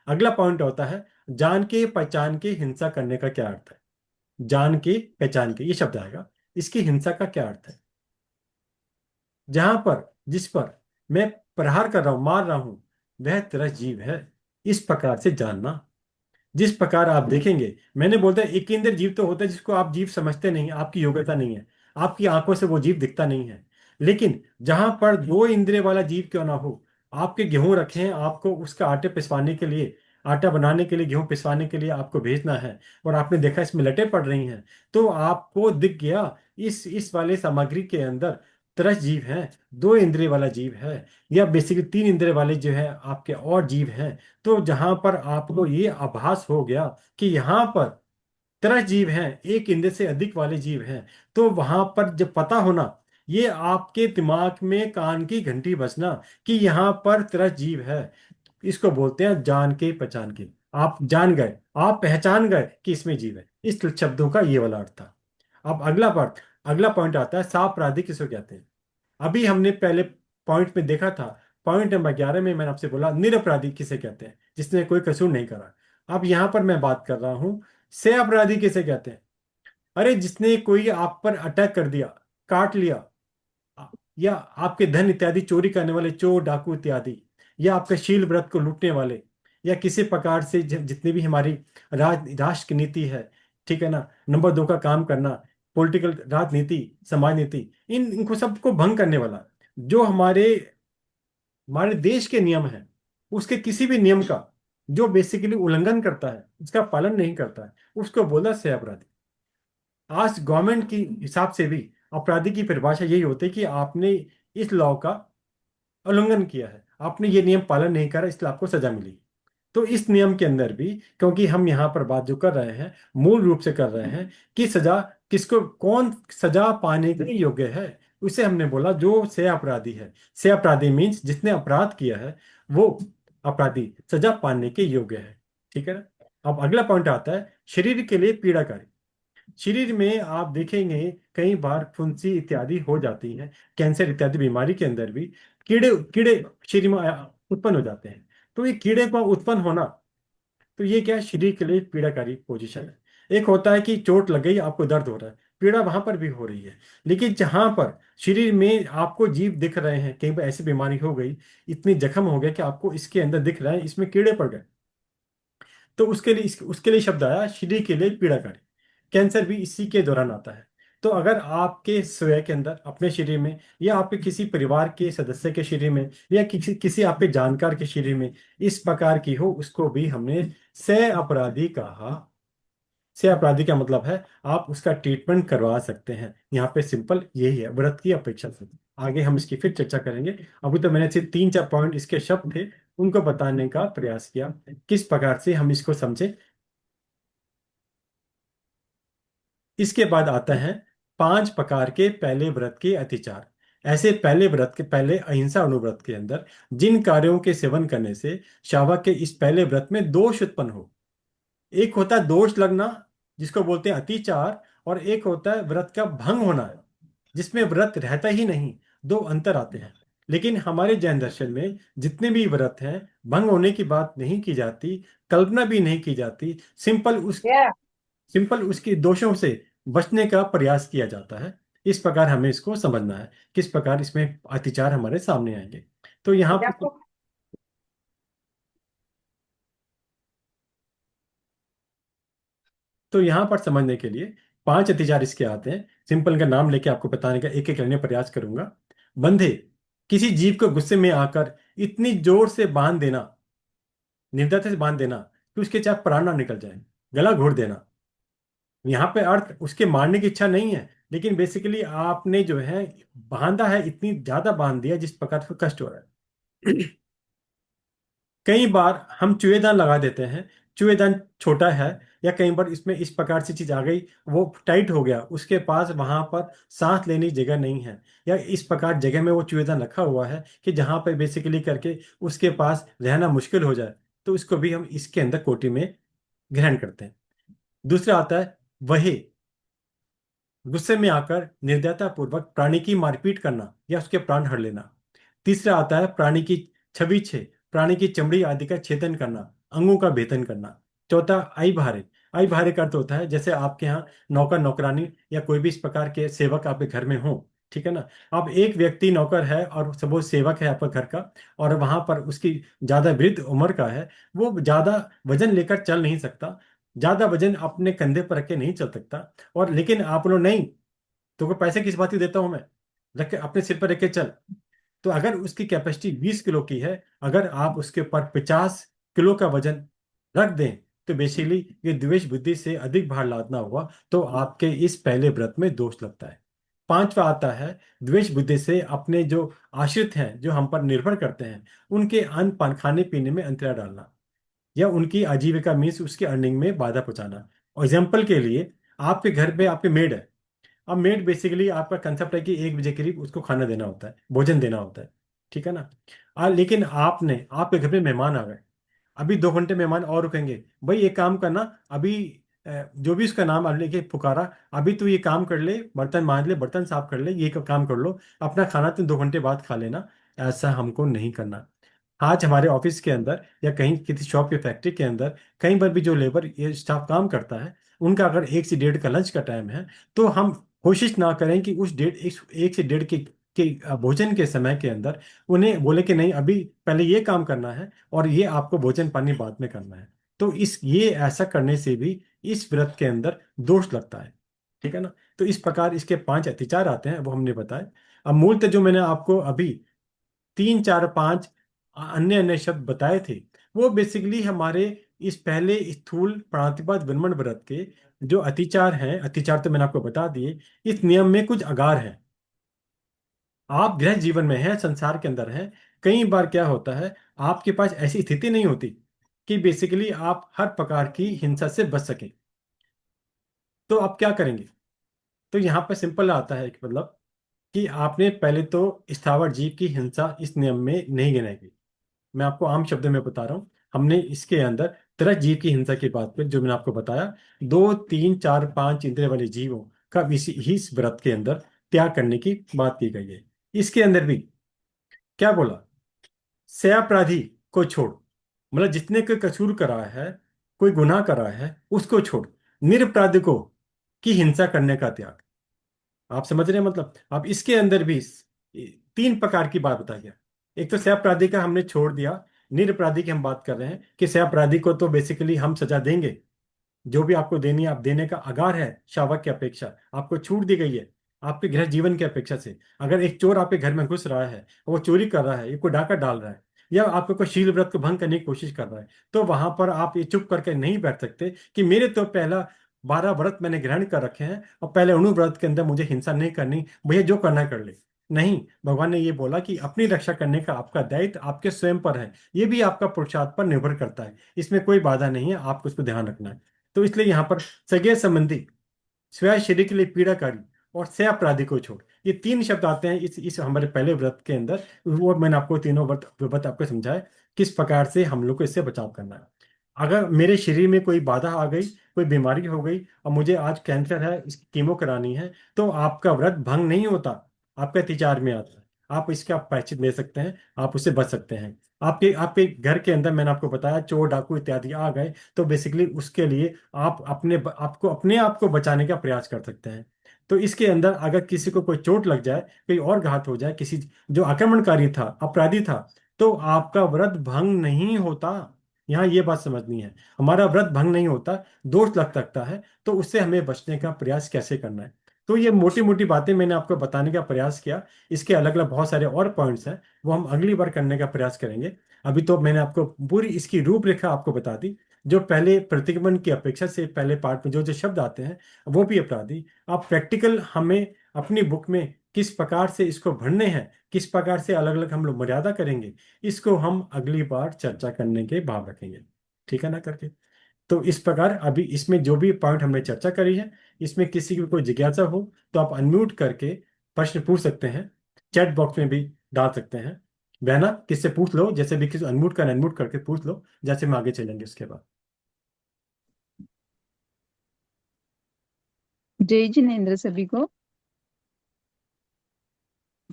अगला पॉइंट होता है, जान के पहचान के हिंसा करने का क्या अर्थ है। जान के पहचान के, ये शब्द आएगा, इसकी हिंसा का क्या अर्थ है? जहां पर, जिस पर मैं प्रहार कर रहा हूं, मार रहा हूं, वह तरस जीव है। इस प्रकार से जानना। जिस प्रकार आप देखेंगे, मैंने बोलता है एक इंद्र जीव तो होता है जिसको आप जीव समझते नहीं, आपकी योग्यता नहीं है, आपकी आंखों से वो जीव दिखता नहीं है। लेकिन जहां पर दो इंद्रिय वाला जीव क्यों ना हो, आपके गेहूं रखे हैं, आपको उसका आटे पिसवाने के लिए, आटा बनाने के लिए, गेहूं पिसवाने के लिए आपको भेजना है, और आपने देखा इसमें लटें पड़ रही हैं, तो आपको दिख गया इस वाले सामग्री के अंदर तरस जीव है, दो इंद्रिय वाला जीव है, या बेसिकली तीन इंद्रिय वाले जो है आपके और जीव हैं। तो जहां पर आपको ये आभास हो गया कि यहाँ पर तरह जीव हैं, एक इंद्र से अधिक वाले जीव हैं, तो वहां पर जब पता होना, ये आपके दिमाग में कान की घंटी बजना कि यहाँ पर तरह जीव है, इसको बोलते हैं जान के पहचान के। आप जान गए, आप पहचान गए कि इसमें जीव है। इस शब्दों का ये वाला अर्थ था। अब अगला पॉइंट आता है, सापराधी किसको कहते हैं। अभी हमने पहले पॉइंट में देखा था, पॉइंट नंबर 11 में मैंने आपसे बोला निरपराधी किसे कहते हैं, जिसने कोई कसूर नहीं करा। अब यहां पर मैं बात कर रहा हूं, से अपराधी किसे कहते हैं। अरे जिसने कोई आप पर अटैक कर दिया, काट लिया, या आपके धन इत्यादि चोरी करने वाले चोर डाकू इत्यादि, या आपके शील व्रत को लूटने वाले, या किसी प्रकार से जितनी भी हमारी राष्ट्र की नीति है, ठीक है ना, नंबर 2 का काम करना, पॉलिटिकल राजनीति, समाज नीति, इनको सबको भंग करने वाला, जो हमारे हमारे देश के नियम है, उसके किसी भी नियम का जो बेसिकली उल्लंघन करता है, उसका पालन नहीं करता है, उसको बोला से अपराधी। आज गवर्नमेंट की हिसाब से भी अपराधी की परिभाषा यही होती है कि आपने इस लॉ का उल्लंघन किया है, आपने ये नियम पालन नहीं करा, इसलिए आपको सजा मिली। तो इस नियम के अंदर भी, क्योंकि हम यहाँ पर बात जो कर रहे हैं मूल रूप से कर रहे हैं कि सजा किसको, कौन सजा पाने के योग्य है, उसे हमने बोला जो से अपराधी है। से अपराधी मीन्स जिसने अपराध किया है, वो अपराधी सजा पाने के योग्य है। ठीक है ना। अब अगला पॉइंट आता है शरीर के लिए पीड़ाकारी। शरीर में आप देखेंगे कई बार फुंसी इत्यादि हो जाती है, कैंसर इत्यादि बीमारी के अंदर भी कीड़े कीड़े शरीर में उत्पन्न हो जाते हैं। तो ये कीड़े को उत्पन्न होना, तो ये क्या है, शरीर के लिए पीड़ाकारी पोजीशन है। एक होता है कि चोट लग गई, आपको दर्द हो रहा है, पीड़ा वहां पर भी हो रही है। लेकिन जहां पर शरीर में आपको जीव दिख रहे हैं, कहीं पर ऐसी बीमारी हो गई, इतनी जख्म हो गया कि आपको इसके अंदर दिख रहा है इसमें कीड़े पड़ गए, तो उसके लिए शब्द आया शरीर के लिए पीड़ाकारी। कैंसर भी इसी के दौरान आता है। तो अगर आपके स्वयं के अंदर, अपने शरीर में, या आपके किसी परिवार के सदस्य के शरीर में, या किसी किसी आपके जानकार के शरीर में इस प्रकार की हो, उसको भी हमने सह अपराधी कहा। से अपराधी का मतलब है आप उसका ट्रीटमेंट करवा सकते हैं। यहाँ पे सिंपल यही है व्रत की अपेक्षा से। आगे हम इसकी फिर चर्चा करेंगे। अभी तो मैंने सिर्फ 3-4 पॉइंट इसके शब्द थे उनको बताने का प्रयास किया, किस प्रकार से हम इसको समझे। इसके बाद आता है 5 प्रकार के पहले व्रत के अतिचार। ऐसे पहले व्रत के, पहले अहिंसा अनुव्रत के अंदर जिन कार्यों के सेवन करने से शावक के इस पहले व्रत में दोष उत्पन्न हो। एक होता है दोष लगना, जिसको बोलते हैं अतिचार, और एक होता है व्रत का भंग होना, जिसमें व्रत रहता ही नहीं। दो अंतर आते हैं। लेकिन हमारे जैन दर्शन में जितने भी व्रत हैं, भंग होने की बात नहीं की जाती, कल्पना भी नहीं की जाती। सिंपल उसके दोषों से बचने का प्रयास किया जाता है। इस प्रकार हमें इसको समझना है, किस प्रकार इसमें अतिचार हमारे सामने आएंगे। तो यहाँ पर तो यहाँ पर समझने के लिए 5 अतिचार इसके आते हैं। सिंपल का नाम लेके आपको बताने का एक एक करने का प्रयास करूंगा। बंधे, किसी जीव को गुस्से में आकर इतनी जोर से बांध देना, निर्दयता से बांध देना कि उसके चाहे प्राण ना निकल जाए, गला घोट देना। यहाँ पे अर्थ उसके मारने की इच्छा नहीं है, लेकिन बेसिकली आपने जो है बांधा है, इतनी ज्यादा बांध दिया जिस प्रकार से कष्ट हो रहा है। कई बार हम चुएदान लगा देते हैं, चुएदान छोटा है, या कई बार इसमें इस प्रकार से चीज आ गई, वो टाइट हो गया, उसके पास वहां पर सांस लेने की जगह नहीं है, या इस प्रकार जगह में वो चुएदान रखा हुआ है कि जहां पर बेसिकली करके उसके पास रहना मुश्किल हो जाए, तो उसको भी हम इसके अंदर कोटि में ग्रहण करते हैं। दूसरा आता है वही, गुस्से में आकर निर्दयता पूर्वक प्राणी की मारपीट करना या उसके प्राण हर लेना। तीसरा आता है प्राणी की छवि छे, प्राणी की चमड़ी आदि का छेदन करना, अंगों का भेदन करना। चौथा आई भारे। आई भारे का अर्थ होता है जैसे आपके यहाँ नौकर नौकरानी या कोई भी इस प्रकार के सेवक आपके घर में हो, ठीक है ना। अब एक व्यक्ति नौकर है और सब वो सेवक है आपका घर का, और वहां पर उसकी ज्यादा वृद्ध उम्र का है, वो ज्यादा वजन लेकर चल नहीं सकता, ज्यादा वजन अपने कंधे पर रख के नहीं चल सकता। और लेकिन आप लोग नहीं, तो को पैसे किस बात की देता हूं मैं, रख के अपने सिर पर रख के चल। तो अगर उसकी कैपेसिटी 20 किलो की है, अगर आप उसके ऊपर 50 किलो का वजन रख दें, तो बेसिकली ये द्वेष बुद्धि से अधिक भार लादना हुआ, तो आपके इस पहले व्रत में दोष लगता है। पांचवा आता है, द्वेष बुद्धि से अपने जो आश्रित हैं, जो हम पर निर्भर करते हैं, उनके अन्न पान खाने पीने में अंतराय डालना, या उनकी आजीविका मीन्स उसकी अर्निंग में बाधा पहुंचाना। एग्जाम्पल के लिए, आपके घर पे आपके मेड है। अब मेड बेसिकली आपका कंसेप्ट है कि 1 बजे करीब उसको खाना देना होता है, भोजन देना होता है, ठीक है ना। लेकिन आपने, आपके घर में मेहमान आ गए, अभी 2 घंटे मेहमान और रुकेंगे, भाई एक काम करना, अभी जो भी उसका नाम आप लेके पुकारा, अभी तू ये काम कर ले, बर्तन मांज ले, बर्तन साफ कर ले, ये काम कर लो, अपना खाना तुम 2 घंटे बाद खा लेना। ऐसा हमको नहीं करना। आज हमारे ऑफिस के अंदर या कहीं किसी शॉप या फैक्ट्री के अंदर कहीं पर भी जो लेबर ये स्टाफ काम करता है, उनका अगर 1 से 1:30 का लंच का टाइम है, तो हम कोशिश ना करें कि उस 1 से 1:30 के भोजन के समय के अंदर उन्हें बोले कि नहीं, अभी पहले ये काम करना है और ये आपको भोजन पानी बाद में करना है। तो इस ये ऐसा करने से भी इस व्रत के अंदर दोष लगता है, ठीक है ना। तो इस प्रकार इसके 5 अतिचार आते हैं, वो हमने बताए। अब मूलतः जो मैंने आपको अभी 3 4 5 अन्य अन्य शब्द बताए थे, वो बेसिकली हमारे इस पहले स्थूल प्राणातिपात विरमण व्रत के जो अतिचार हैं। अतिचार तो मैंने आपको बता दिए। इस नियम में कुछ आगार हैं। आप गृह जीवन में हैं, संसार के अंदर हैं, कई बार क्या होता है, आपके पास ऐसी स्थिति नहीं होती कि बेसिकली आप हर प्रकार की हिंसा से बच सकें। तो आप क्या करेंगे? तो यहाँ पर सिंपल आता है, एक मतलब कि आपने पहले तो स्थावर जीव की हिंसा इस नियम में नहीं गिनाएगी। मैं आपको आम शब्दों में बता रहा हूँ। हमने इसके अंदर तरह जीव की हिंसा की बात पर जो मैंने आपको बताया, 2 3 4 5 इंद्रिय वाले जीवों का इसी ही इस व्रत के अंदर त्याग करने की बात की गई है। इसके अंदर भी क्या बोला, अपराधी को छोड़, मतलब जितने कोई कसूर करा है, कोई गुनाह करा है, उसको छोड़, निरपराधिकों की हिंसा करने का त्याग। आप समझ रहे हैं मतलब। अब इसके अंदर भी 3 प्रकार की बात बताई गया। एक तो अपराधी का हमने छोड़ दिया, निरपराधी की हम बात कर रहे हैं कि अपराधी को तो बेसिकली हम सजा देंगे, जो भी आपको देनी है आप देने का आगार है, शावक की अपेक्षा आपको छूट दी गई है, आपके गृह जीवन की अपेक्षा से। अगर एक चोर आपके घर में घुस रहा है, वो चोरी कर रहा है, ये कोई डाका डाल रहा है, या आपको कोई शील व्रत को भंग करने की कोशिश कर रहा है, तो वहां पर आप ये चुप करके नहीं बैठ सकते कि मेरे तो पहला 12 व्रत मैंने ग्रहण कर रखे हैं और पहले अनुव्रत के अंदर मुझे हिंसा नहीं करनी, भैया जो करना है कर ले। नहीं, भगवान ने ये बोला कि अपनी रक्षा करने का आपका दायित्व आपके स्वयं पर है, ये भी आपका पुरुषार्थ पर निर्भर करता है, इसमें कोई बाधा नहीं है, आपको उस पर ध्यान रखना है। तो इसलिए यहाँ पर सगे संबंधी, स्वयं शरीर के लिए पीड़ाकारी और सह अपराधी को छोड़, ये 3 शब्द आते हैं इस हमारे पहले व्रत के अंदर। वो मैंने आपको तीनों व्रत आपको समझाया किस प्रकार से हम लोग को इससे बचाव करना है। अगर मेरे शरीर में कोई बाधा आ गई, कोई बीमारी हो गई और मुझे आज कैंसर है, इसकी कीमो करानी है, तो आपका व्रत भंग नहीं होता, आपका तिचार में आता है। आप इसका प्रायश्चित ले सकते हैं, आप उससे बच सकते हैं। आपके आपके घर के अंदर मैंने आपको बताया चोर डाकू इत्यादि आ गए, तो बेसिकली उसके लिए आप अपने आप को बचाने का प्रयास कर सकते हैं। तो इसके अंदर अगर किसी को कोई चोट लग जाए, कोई और घात हो जाए, किसी जो आक्रमणकारी था, अपराधी था, तो आपका व्रत भंग नहीं होता। यहाँ ये बात समझनी है, हमारा व्रत भंग नहीं होता, दोष लग सकता है। तो उससे हमें बचने का प्रयास कैसे करना है, तो ये मोटी मोटी बातें मैंने आपको बताने का प्रयास किया। इसके अलग अलग बहुत सारे और पॉइंट्स हैं, वो हम अगली बार करने का प्रयास करेंगे। अभी तो मैंने आपको पूरी इसकी रूपरेखा आपको बता दी। जो पहले प्रतिगमन की अपेक्षा से पहले पार्ट में जो जो शब्द आते हैं, वो भी अपराधी। आप प्रैक्टिकल हमें अपनी बुक में किस प्रकार से इसको भरने हैं, किस प्रकार से अलग अलग हम लोग मर्यादा करेंगे, इसको हम अगली बार चर्चा करने के भाव रखेंगे, ठीक है ना करके। तो इस प्रकार अभी इसमें जो भी पॉइंट हमने चर्चा करी है, इसमें किसी की कोई जिज्ञासा हो तो आप अनम्यूट करके प्रश्न पूछ सकते हैं, चैट बॉक्स में भी डाल सकते हैं। बहना किससे पूछ लो, जैसे भी किसी अनम्यूट कर अनम्यूट करके पूछ लो, जैसे हम आगे चलेंगे उसके बाद। जय जिनेन्द्र सभी को।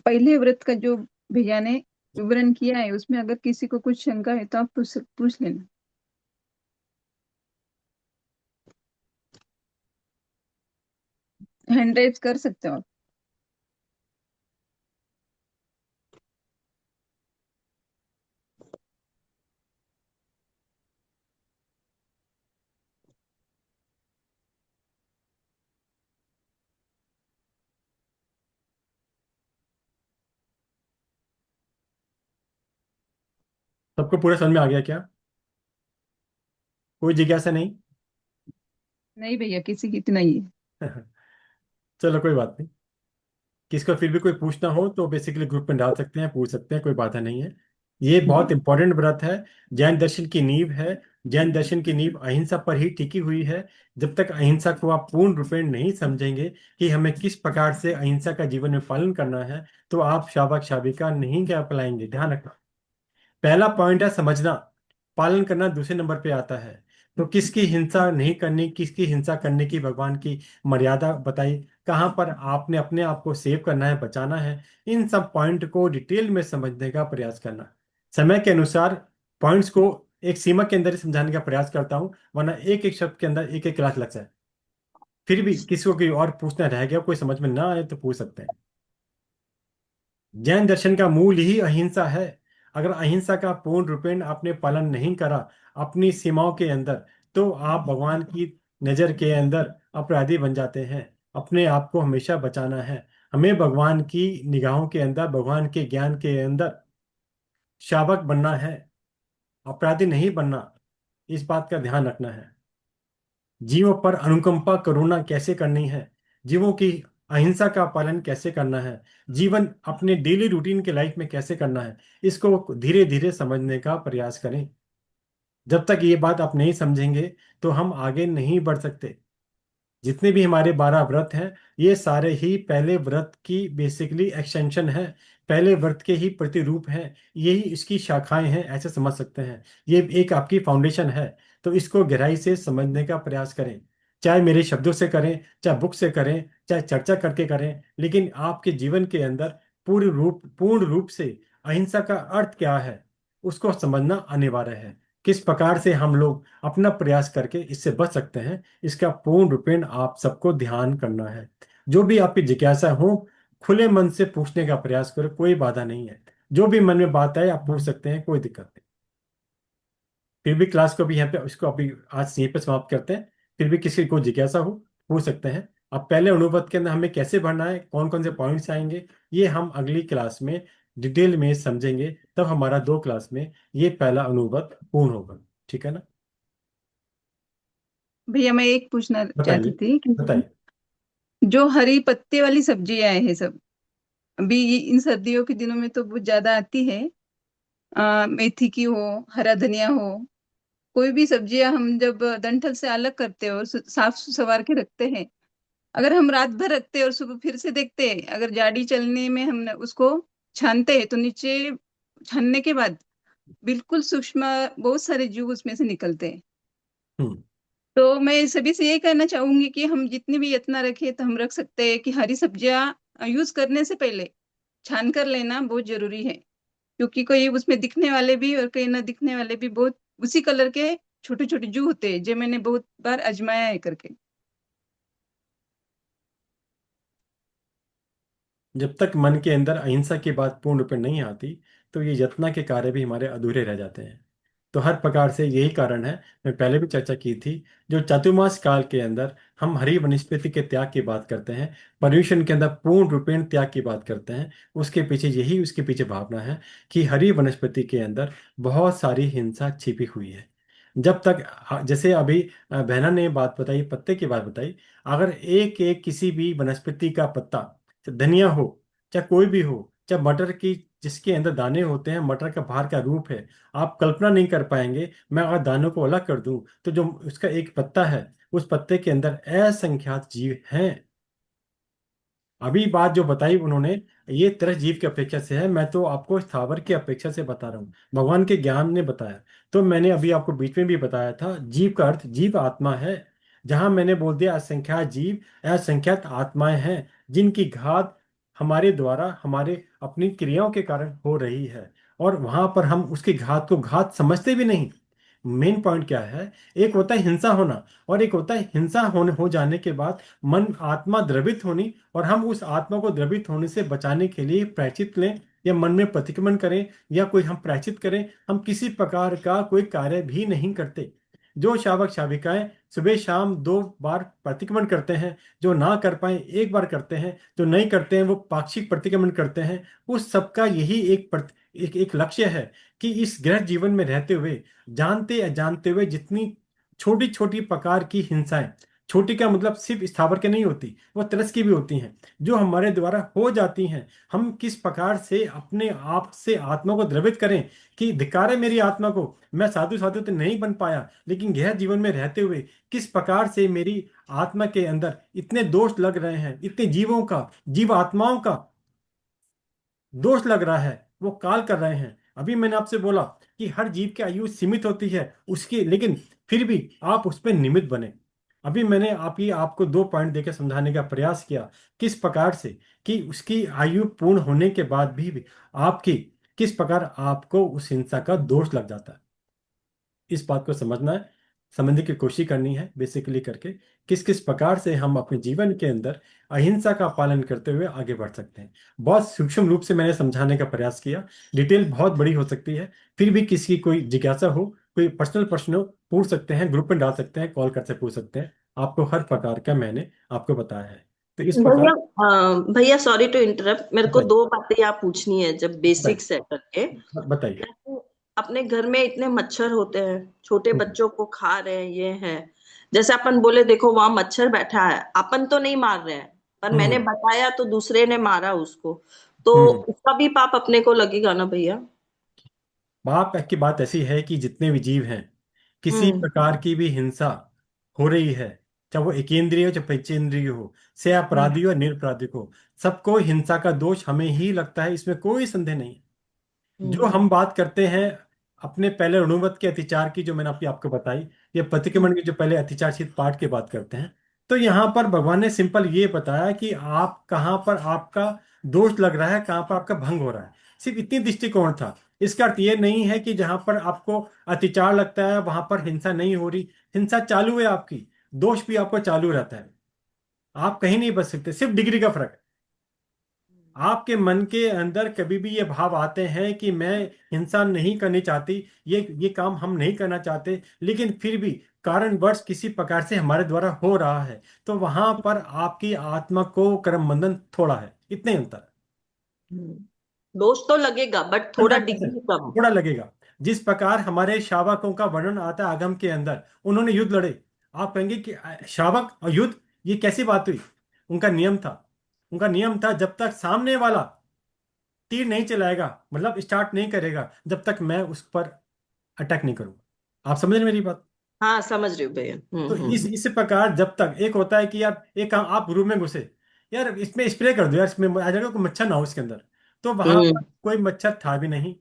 पहले व्रत का जो भैया ने विवरण किया है, उसमें अगर किसी को कुछ शंका है तो आप पूछ लेना। हैंड राइज कर सकते हो आप। सबको पूरा समझ में आ गया क्या? कोई जिज्ञासा नहीं? नहीं भैया, किसी की इतना ही है। चलो कोई बात नहीं। किसको फिर भी कोई पूछना हो तो बेसिकली ग्रुप में डाल सकते हैं, पूछ सकते हैं, कोई बाधा नहीं है। ये बहुत इंपॉर्टेंट व्रत है। जैन दर्शन की नींव है। जैन दर्शन की नींव अहिंसा पर ही टिकी हुई है। जब तक अहिंसा को आप पूर्ण रूपेण नहीं समझेंगे कि हमें किस प्रकार से अहिंसा का जीवन में पालन करना है, तो आप शाबक शाबिका नहीं क्या अपनाएंगे, ध्यान रखना। पहला पॉइंट है समझना। पालन करना दूसरे नंबर पे आता है। तो किसकी हिंसा नहीं करनी, किसकी हिंसा करने की भगवान की मर्यादा बताई, कहाँ पर आपने अपने आप को सेव करना है, बचाना है, इन सब पॉइंट को डिटेल में समझने का प्रयास करना। समय के अनुसार पॉइंट्स को एक सीमा के अंदर ही समझाने का प्रयास करता हूँ, वरना एक एक शब्द के अंदर एक एक क्लास लग जाए। फिर भी किसी को कोई और पूछना रह गया, कोई समझ में ना आए तो पूछ सकते हैं। जैन दर्शन का मूल ही अहिंसा है। अगर अहिंसा का पूर्ण रूपेण आपने पालन नहीं करा अपनी सीमाओं के अंदर, तो आप भगवान की नजर के अंदर अपराधी बन जाते हैं। अपने आप को हमेशा बचाना है। हमें भगवान की निगाहों के अंदर, भगवान के ज्ञान के अंदर शावक बनना है, अपराधी नहीं बनना। इस बात का ध्यान रखना है। जीवों पर अनुकंपा करुणा कैसे करनी है, जीवों की अहिंसा का पालन कैसे करना है, जीवन अपने डेली रूटीन के लाइफ में कैसे करना है, इसको धीरे धीरे समझने का प्रयास करें। जब तक ये बात आप नहीं समझेंगे तो हम आगे नहीं बढ़ सकते। जितने भी हमारे 12 व्रत हैं, ये सारे ही पहले व्रत की बेसिकली एक्सटेंशन है। पहले व्रत के ही प्रतिरूप हैं। यही इसकी शाखाएं हैं, ऐसे समझ सकते हैं। ये एक आपकी फाउंडेशन है। तो इसको गहराई से समझने का प्रयास करें। चाहे मेरे शब्दों से करें, चाहे बुक से करें, चाहे चर्चा करके करें, लेकिन आपके जीवन के अंदर पूर्ण रूप से अहिंसा का अर्थ क्या है, उसको समझना अनिवार्य है। किस प्रकार से हम लोग अपना प्रयास करके इससे बच सकते हैं, इसका पूर्ण रूपेण आप सबको ध्यान करना है। जो भी आपकी जिज्ञासा हो, खुले मन से पूछने का प्रयास करो, कोई बाधा नहीं है। जो भी मन में बात आए आप पूछ सकते हैं, कोई दिक्कत नहीं। फिर भी क्लास को भी यहाँ पे उसको अभी आज यहीं पे समाप्त करते हैं। फिर भी किसी को जिज्ञासा हो पूछ सकते हैं। अब पहले अनुवाद के अंदर हमें कैसे भरना है, कौन कौन से पॉइंट्स आएंगे, ये हम अगली क्लास में डिटेल में समझेंगे। तब हमारा 2 क्लास में ये पहला अनुवाद पूर्ण होगा। ठीक है ना? भैया मैं एक पूछना चाहती बताइए। थी कि बताइए। जो हरी पत्ते वाली सब्जियां हैं सब, अभी इन सर्दियों के दिनों में तो बहुत ज्यादा आती है। मेथी की हो, हरा धनिया हो, कोई भी सब्जियां हम जब डंठल से अलग करते हैं और साफ सवार के रखते हैं, अगर हम रात भर रखते हैं और सुबह फिर से देखते हैं, अगर जाड़ी चलने में हम उसको छानते हैं तो नीचे छानने के बाद बिल्कुल सूक्ष्म बहुत सारे जीव उसमें से निकलते हैं। हम्म। तो मैं सभी से यही कहना चाहूंगी कि हम जितने भी यत्न रखें तो हम रख सकते हैं कि हरी सब्जियां यूज करने से पहले छान कर लेना बहुत जरूरी है। क्योंकि कोई उसमें दिखने वाले भी और कई न दिखने वाले भी बहुत उसी कलर के छोटे छोटे जू होते हैं, जो मैंने बहुत बार आजमाया है करके। जब तक मन के अंदर अहिंसा की बात पूर्ण रूप में नहीं आती, तो ये यत्न के कार्य भी हमारे अधूरे रह जाते हैं। तो हर प्रकार से यही कारण है, मैं पहले भी चर्चा की थी, जो चातुर्मास काल के अंदर हम हरी वनस्पति के त्याग की बात करते हैं, पर्यूषण के अंदर पूर्ण रूपेण त्याग की बात करते हैं, उसके पीछे यही उसके पीछे भावना है कि हरी वनस्पति के अंदर बहुत सारी हिंसा छिपी हुई है। जब तक जैसे अभी बहना ने बात बताई, पत्ते की बात बताई, अगर एक एक किसी भी वनस्पति का पत्ता, चाहे धनिया हो, चाहे कोई भी हो, चाहे मटर की जिसके अंदर दाने होते हैं, मटर का बाहर का रूप है, आप कल्पना नहीं कर पाएंगे। मैं अगर दानों को अलग कर दूं तो जो उसका एक पत्ता है, उस पत्ते के अंदर असंख्यात जीव हैं। अभी बात जो बताई उन्होंने, ये तरह जीव की अपेक्षा से है, मैं तो आपको स्थावर की अपेक्षा से बता रहा हूँ, भगवान के ज्ञान ने बताया। तो मैंने अभी आपको बीच में भी बताया था, जीव का अर्थ जीव आत्मा है। जहां मैंने बोल दिया असंख्यात जीव, असंख्यात आत्माएं हैं जिनकी घात हमारे द्वारा, हमारे अपनी क्रियाओं के कारण हो रही है। और वहां पर हम उसकी घात को घात समझते भी नहीं। मेन पॉइंट क्या है, एक होता है हिंसा होना, और एक होता है हिंसा होने हो जाने के बाद मन आत्मा द्रवित होनी, और हम उस आत्मा को द्रवित होने से बचाने के लिए प्रायश्चित लें, या मन में प्रतिक्रमण करें, या कोई हम प्रायश्चित करें, हम किसी प्रकार का कोई कार्य भी नहीं करते। जो शावक शाविकाएं सुबह शाम 2 बार प्रतिक्रमण करते हैं, जो ना कर पाए 1 बार करते हैं, जो नहीं करते हैं वो पाक्षिक प्रतिक्रमण करते हैं, उस सबका यही एक लक्ष्य है कि इस गृह जीवन में रहते हुए, जानते अजानते हुए, जितनी छोटी छोटी प्रकार की हिंसाएं, छोटी का मतलब सिर्फ स्थावर के नहीं होती, वो तरस की भी होती हैं, जो हमारे द्वारा हो जाती हैं, हम किस प्रकार से अपने आप से आत्मा को द्रवित करें कि धिक्कार है मेरी आत्मा को, मैं साधु साधु तो नहीं बन पाया, लेकिन यह जीवन में रहते हुए किस प्रकार से मेरी आत्मा के अंदर इतने दोष लग रहे हैं, इतने जीवों का, जीव आत्माओं का दोष लग रहा है, वो काल कर रहे हैं। अभी मैंने आपसे बोला कि हर जीव की आयु सीमित होती है उसकी, लेकिन फिर भी आप उस पर निमित्त बने। अभी मैंने आपको 2 पॉइंट देकर समझाने का प्रयास किया किस प्रकार से कि उसकी आयु पूर्ण होने के बाद भी आपकी किस प्रकार आपको उस हिंसा का दोष लग जाता है। इस बात को समझना है, समझने की कोशिश करनी है बेसिकली करके, किस किस प्रकार से हम अपने जीवन के अंदर अहिंसा का पालन करते हुए आगे बढ़ सकते हैं। बहुत सूक्ष्म रूप से मैंने समझाने का प्रयास किया, डिटेल बहुत बड़ी हो सकती है, फिर भी किसी की कोई जिज्ञासा हो, कोई पर्सनल प्रश्न हो, पूछ सकते हैं, ग्रुप में डाल सकते हैं, कॉल करके पूछ सकते हैं। आपको हर प्रकार का मैंने आपको बताया है, तो इस भैया प्रकार। भैया सॉरी टू इंटरप्ट, मेरे को बताइए, 2 बातें यहाँ पूछनी है जब बताइए, बेसिक्स है करके। बताइए। जैसे अपने घर में इतने मच्छर होते हैं, छोटे हम्म। बच्चों को खा रहे हैं, ये है। जैसे अपन बोले देखो वहां मच्छर बैठा है, अपन तो नहीं मार रहे हैं, पर मैंने हम्म। बताया तो दूसरे ने मारा उसको, तो हम्म। उसका भी पाप अपने को लगेगा ना भैया? बाप की बात ऐसी है कि जितने भी जीव हैं, किसी हम्म। प्रकार की भी हिंसा हो रही है, चाहे वो एकेंद्रिय हो चाहे पंचेंद्रिय हो, से हम्म। अपराधी हो या निरपराधिक हो, सबको हिंसा का दोष हमें ही लगता है, इसमें कोई संदेह नहीं है। जो हम्म। हम बात करते हैं अपने पहले रणुवत के अतिचार की, जो मैंने आपको बताई, या प्रतिक्रमण की जो पहले अतिचारशील पाठ की बात करते हैं, तो यहाँ पर भगवान ने सिंपल ये बताया कि आप कहाँ पर आपका दोष लग रहा है, कहाँ पर आपका भंग हो रहा है, सिर्फ इतनी दृष्टिकोण था। इसका अर्थ ये नहीं है कि जहां पर आपको अतिचार लगता है वहां पर हिंसा नहीं हो रही, हिंसा चालू है आपकी, दोष भी आपको चालू रहता है, आप कहीं नहीं बच सकते, सिर्फ डिग्री का फर्क। आपके मन के अंदर कभी भी ये भाव आते हैं कि मैं हिंसा नहीं करनी चाहती, ये काम हम नहीं करना चाहते, लेकिन फिर भी कारणवश किसी प्रकार से हमारे द्वारा हो रहा है, तो वहां पर आपकी आत्मा को कर्म बंधन थोड़ा है, इतने अंतर। हम्म। दोष तो लगेगा बट थोड़ा 100% डिग्री कम। थोड़ा लगेगा। जिस प्रकार हमारे शावकों का वर्णन आता है आगम के अंदर, उन्होंने युद्ध लड़े, आप कहेंगे कि शावक और युद्ध, ये कैसी बात हुई? उनका नियम था, उनका नियम था जब तक सामने वाला तीर नहीं चलाएगा, मतलब स्टार्ट नहीं करेगा, जब तक मैं उस पर अटैक नहीं करूंगा। आप समझ रहे हैं मेरी बात? हाँ समझ रही हूँ भैया। तो हम्म। इस प्रकार जब तक एक होता है कि यार एक काम, आप रूम में घुसे, यार इसमें स्प्रे कर दो, यार इसमें आ जाएगा, कोई मच्छर ना हो इसके अंदर, तो वहां हम्म। पर कोई मच्छर था भी नहीं,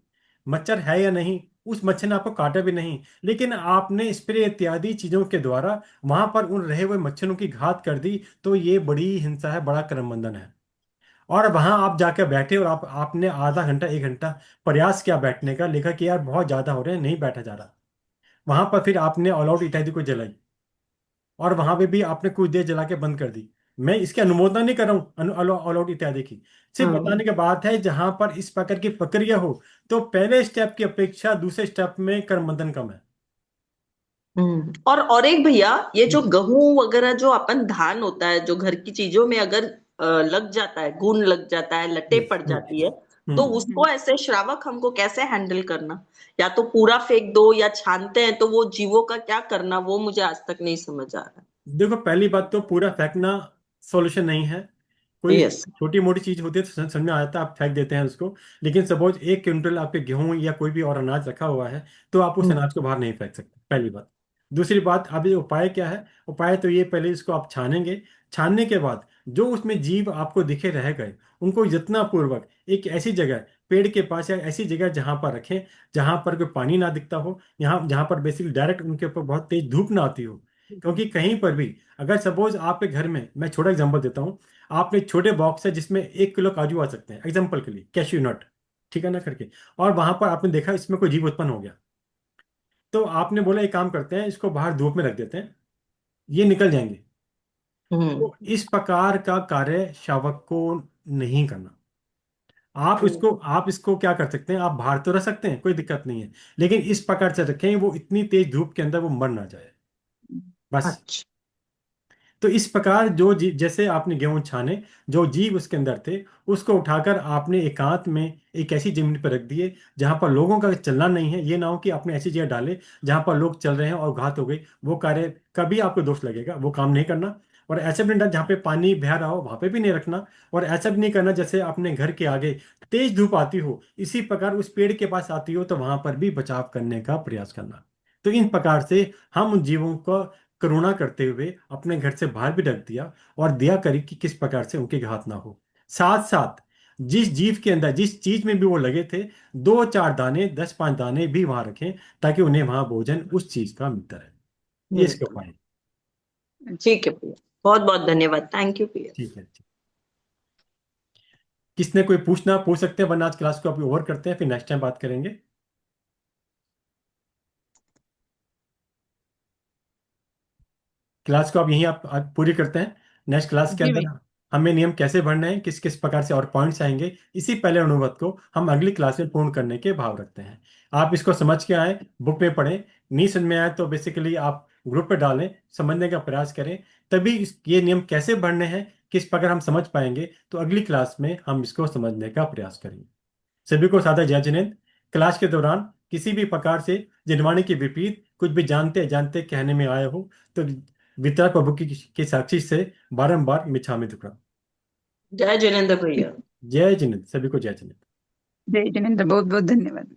मच्छर है या नहीं, उस मच्छर ने आपको काटा भी नहीं, लेकिन आपने स्प्रे इत्यादि चीजों के द्वारा वहां पर उन रहे हुए मच्छरों की घात कर दी, तो ये बड़ी हिंसा है, बड़ा करमबंधन है। और वहां आप जाकर बैठे और आपने आधा घंटा 1 घंटा प्रयास किया बैठने का, लिखा कि यार बहुत ज्यादा हो रहे हैं, नहीं बैठा जा रहा, वहां पर फिर आपने ऑल आउट इत्यादि को जलाई, और वहां पे भी आपने कुछ देर जला के बंद कर दी। मैं इसकी अनुमोदना नहीं कर रहा हूँ ऑल आउट इत्यादि की, सिर्फ हाँ। बताने की बात है जहां पर इस प्रकार की प्रक्रिया हो, तो पहले स्टेप की अपेक्षा दूसरे स्टेप में कर्मबंधन कम है। और एक भैया, ये जो हम्म। गेहूं वगैरह जो अपन धान होता है जो घर की चीजों में अगर लग जाता है, घुन लग जाता है, लटे हम्म। पड़ हम्म। जाती है, तो हम्म। उसको ऐसे श्रावक हमको कैसे हैंडल करना? या तो पूरा फेंक दो या छानते हैं, तो वो जीवों का क्या करना वो मुझे आज तक नहीं समझ आ रहा। देखो, पहली बात तो पूरा फेंकना सॉल्यूशन नहीं है। कोई यस। छोटी मोटी चीज होती है तो समझ में आता है, आप फेंक देते हैं उसको, लेकिन सपोज 1 क्विंटल आपके गेहूं या कोई भी और अनाज रखा हुआ है, तो आप उस अनाज को बाहर नहीं फेंक सकते, पहली बात। दूसरी बात, अभी उपाय क्या है? उपाय तो ये, पहले इसको आप छानेंगे, छानने के बाद जो उसमें जीव आपको दिखे रह गए, उनको जितना पूर्वक एक ऐसी जगह, पेड़ के पास या ऐसी जगह जहां पर रखें जहां पर कोई पानी ना दिखता हो, यहाँ जहां पर बेसिकली डायरेक्ट उनके ऊपर बहुत तेज धूप ना आती हो। क्योंकि कहीं पर भी, अगर सपोज आपके घर में, मैं छोटा एग्जांपल देता हूँ, आपने छोटे बॉक्स है जिसमें 1 किलो काजू आ सकते हैं, एग्जाम्पल के लिए, कैश्यू नट, ठीक है ना करके, और वहां पर आपने देखा इसमें कोई जीव उत्पन्न हो गया, तो आपने बोला एक काम करते हैं, इसको बाहर धूप में रख देते हैं, ये निकल जाएंगे। हम्म। तो इस प्रकार का कार्य शावक को नहीं करना। आप इसको क्या कर सकते हैं, आप बाहर तो रख सकते हैं, कोई दिक्कत नहीं है, लेकिन इस प्रकार से रखें वो इतनी तेज धूप के अंदर वो मर ना जाए, बस। अच्छा। तो इस प्रकार जैसे आपने गेहूं छाने, जो जीव उसके अंदर थे उसको उठाकर आपने एकांत में एक ऐसी जमीन पर रख दिए जहां पर लोगों का चलना नहीं है। ये ना हो कि आपने ऐसी जगह डाले जहां पर लोग चल रहे हैं और घात हो गई, वो कार्य कभी आपको दोष लगेगा, वो काम नहीं करना। और ऐसे भी नहीं जहाँ पे पानी बह रहा हो वहां पे भी नहीं रखना। और ऐसा भी नहीं करना जैसे अपने घर के आगे तेज धूप आती हो, इसी प्रकार उस पेड़ के पास आती हो तो वहां पर भी बचाव करने का प्रयास करना। तो इन प्रकार से हम उन जीवों को करुणा करते हुए अपने घर से बाहर भी रख दिया, और दिया करी कि किस प्रकार से उनके घात ना हो। साथ साथ जिस जीव के अंदर जिस चीज में भी वो लगे थे, 2-4 दाने 10-5 दाने भी वहां रखें, ताकि उन्हें वहां भोजन उस चीज का मिलता रहे। ये इसके मिलता। उपाय हैं। ठीक है भैया, बहुत बहुत धन्यवाद, थैंक यू भैया। ठीक है, ठीक। किसने कोई पूछना पूछ सकते हैं, वरना आज क्लास को अभी ओवर करते हैं, फिर नेक्स्ट टाइम बात करेंगे। क्लास को अब यहीं आप पूरी करते हैं। नेक्स्ट क्लास के जी अंदर भैया। हमें नियम कैसे भरने हैं, किस किस प्रकार से और पॉइंट्स आएंगे, इसी पहले अनुवाद को हम अगली क्लास में पूर्ण करने के भाव रखते हैं। आप इसको समझ के आए, बुक में पढ़ें, नहीं समझ में आए तो बेसिकली आप ग्रुप पे डालें, समझने का प्रयास करें। तभी ये नियम कैसे भरने हैं, किस प्रकार हम समझ पाएंगे, तो अगली क्लास में हम इसको समझने का प्रयास करेंगे। सभी को सादर जय जिनेंद्र। क्लास के दौरान किसी भी प्रकार से जिनवाणी के विपरीत कुछ भी जानते जानते कहने में आए हो तो वितरा प्रभु की साक्षी से बारंबार मिच्छामि दुक्कड़म। जय जिनेन्द्र भैया। जय जिनेंद्र, सभी को जय जिनेंद्र। जय जिनेन्द्र, बहुत बहुत धन्यवाद।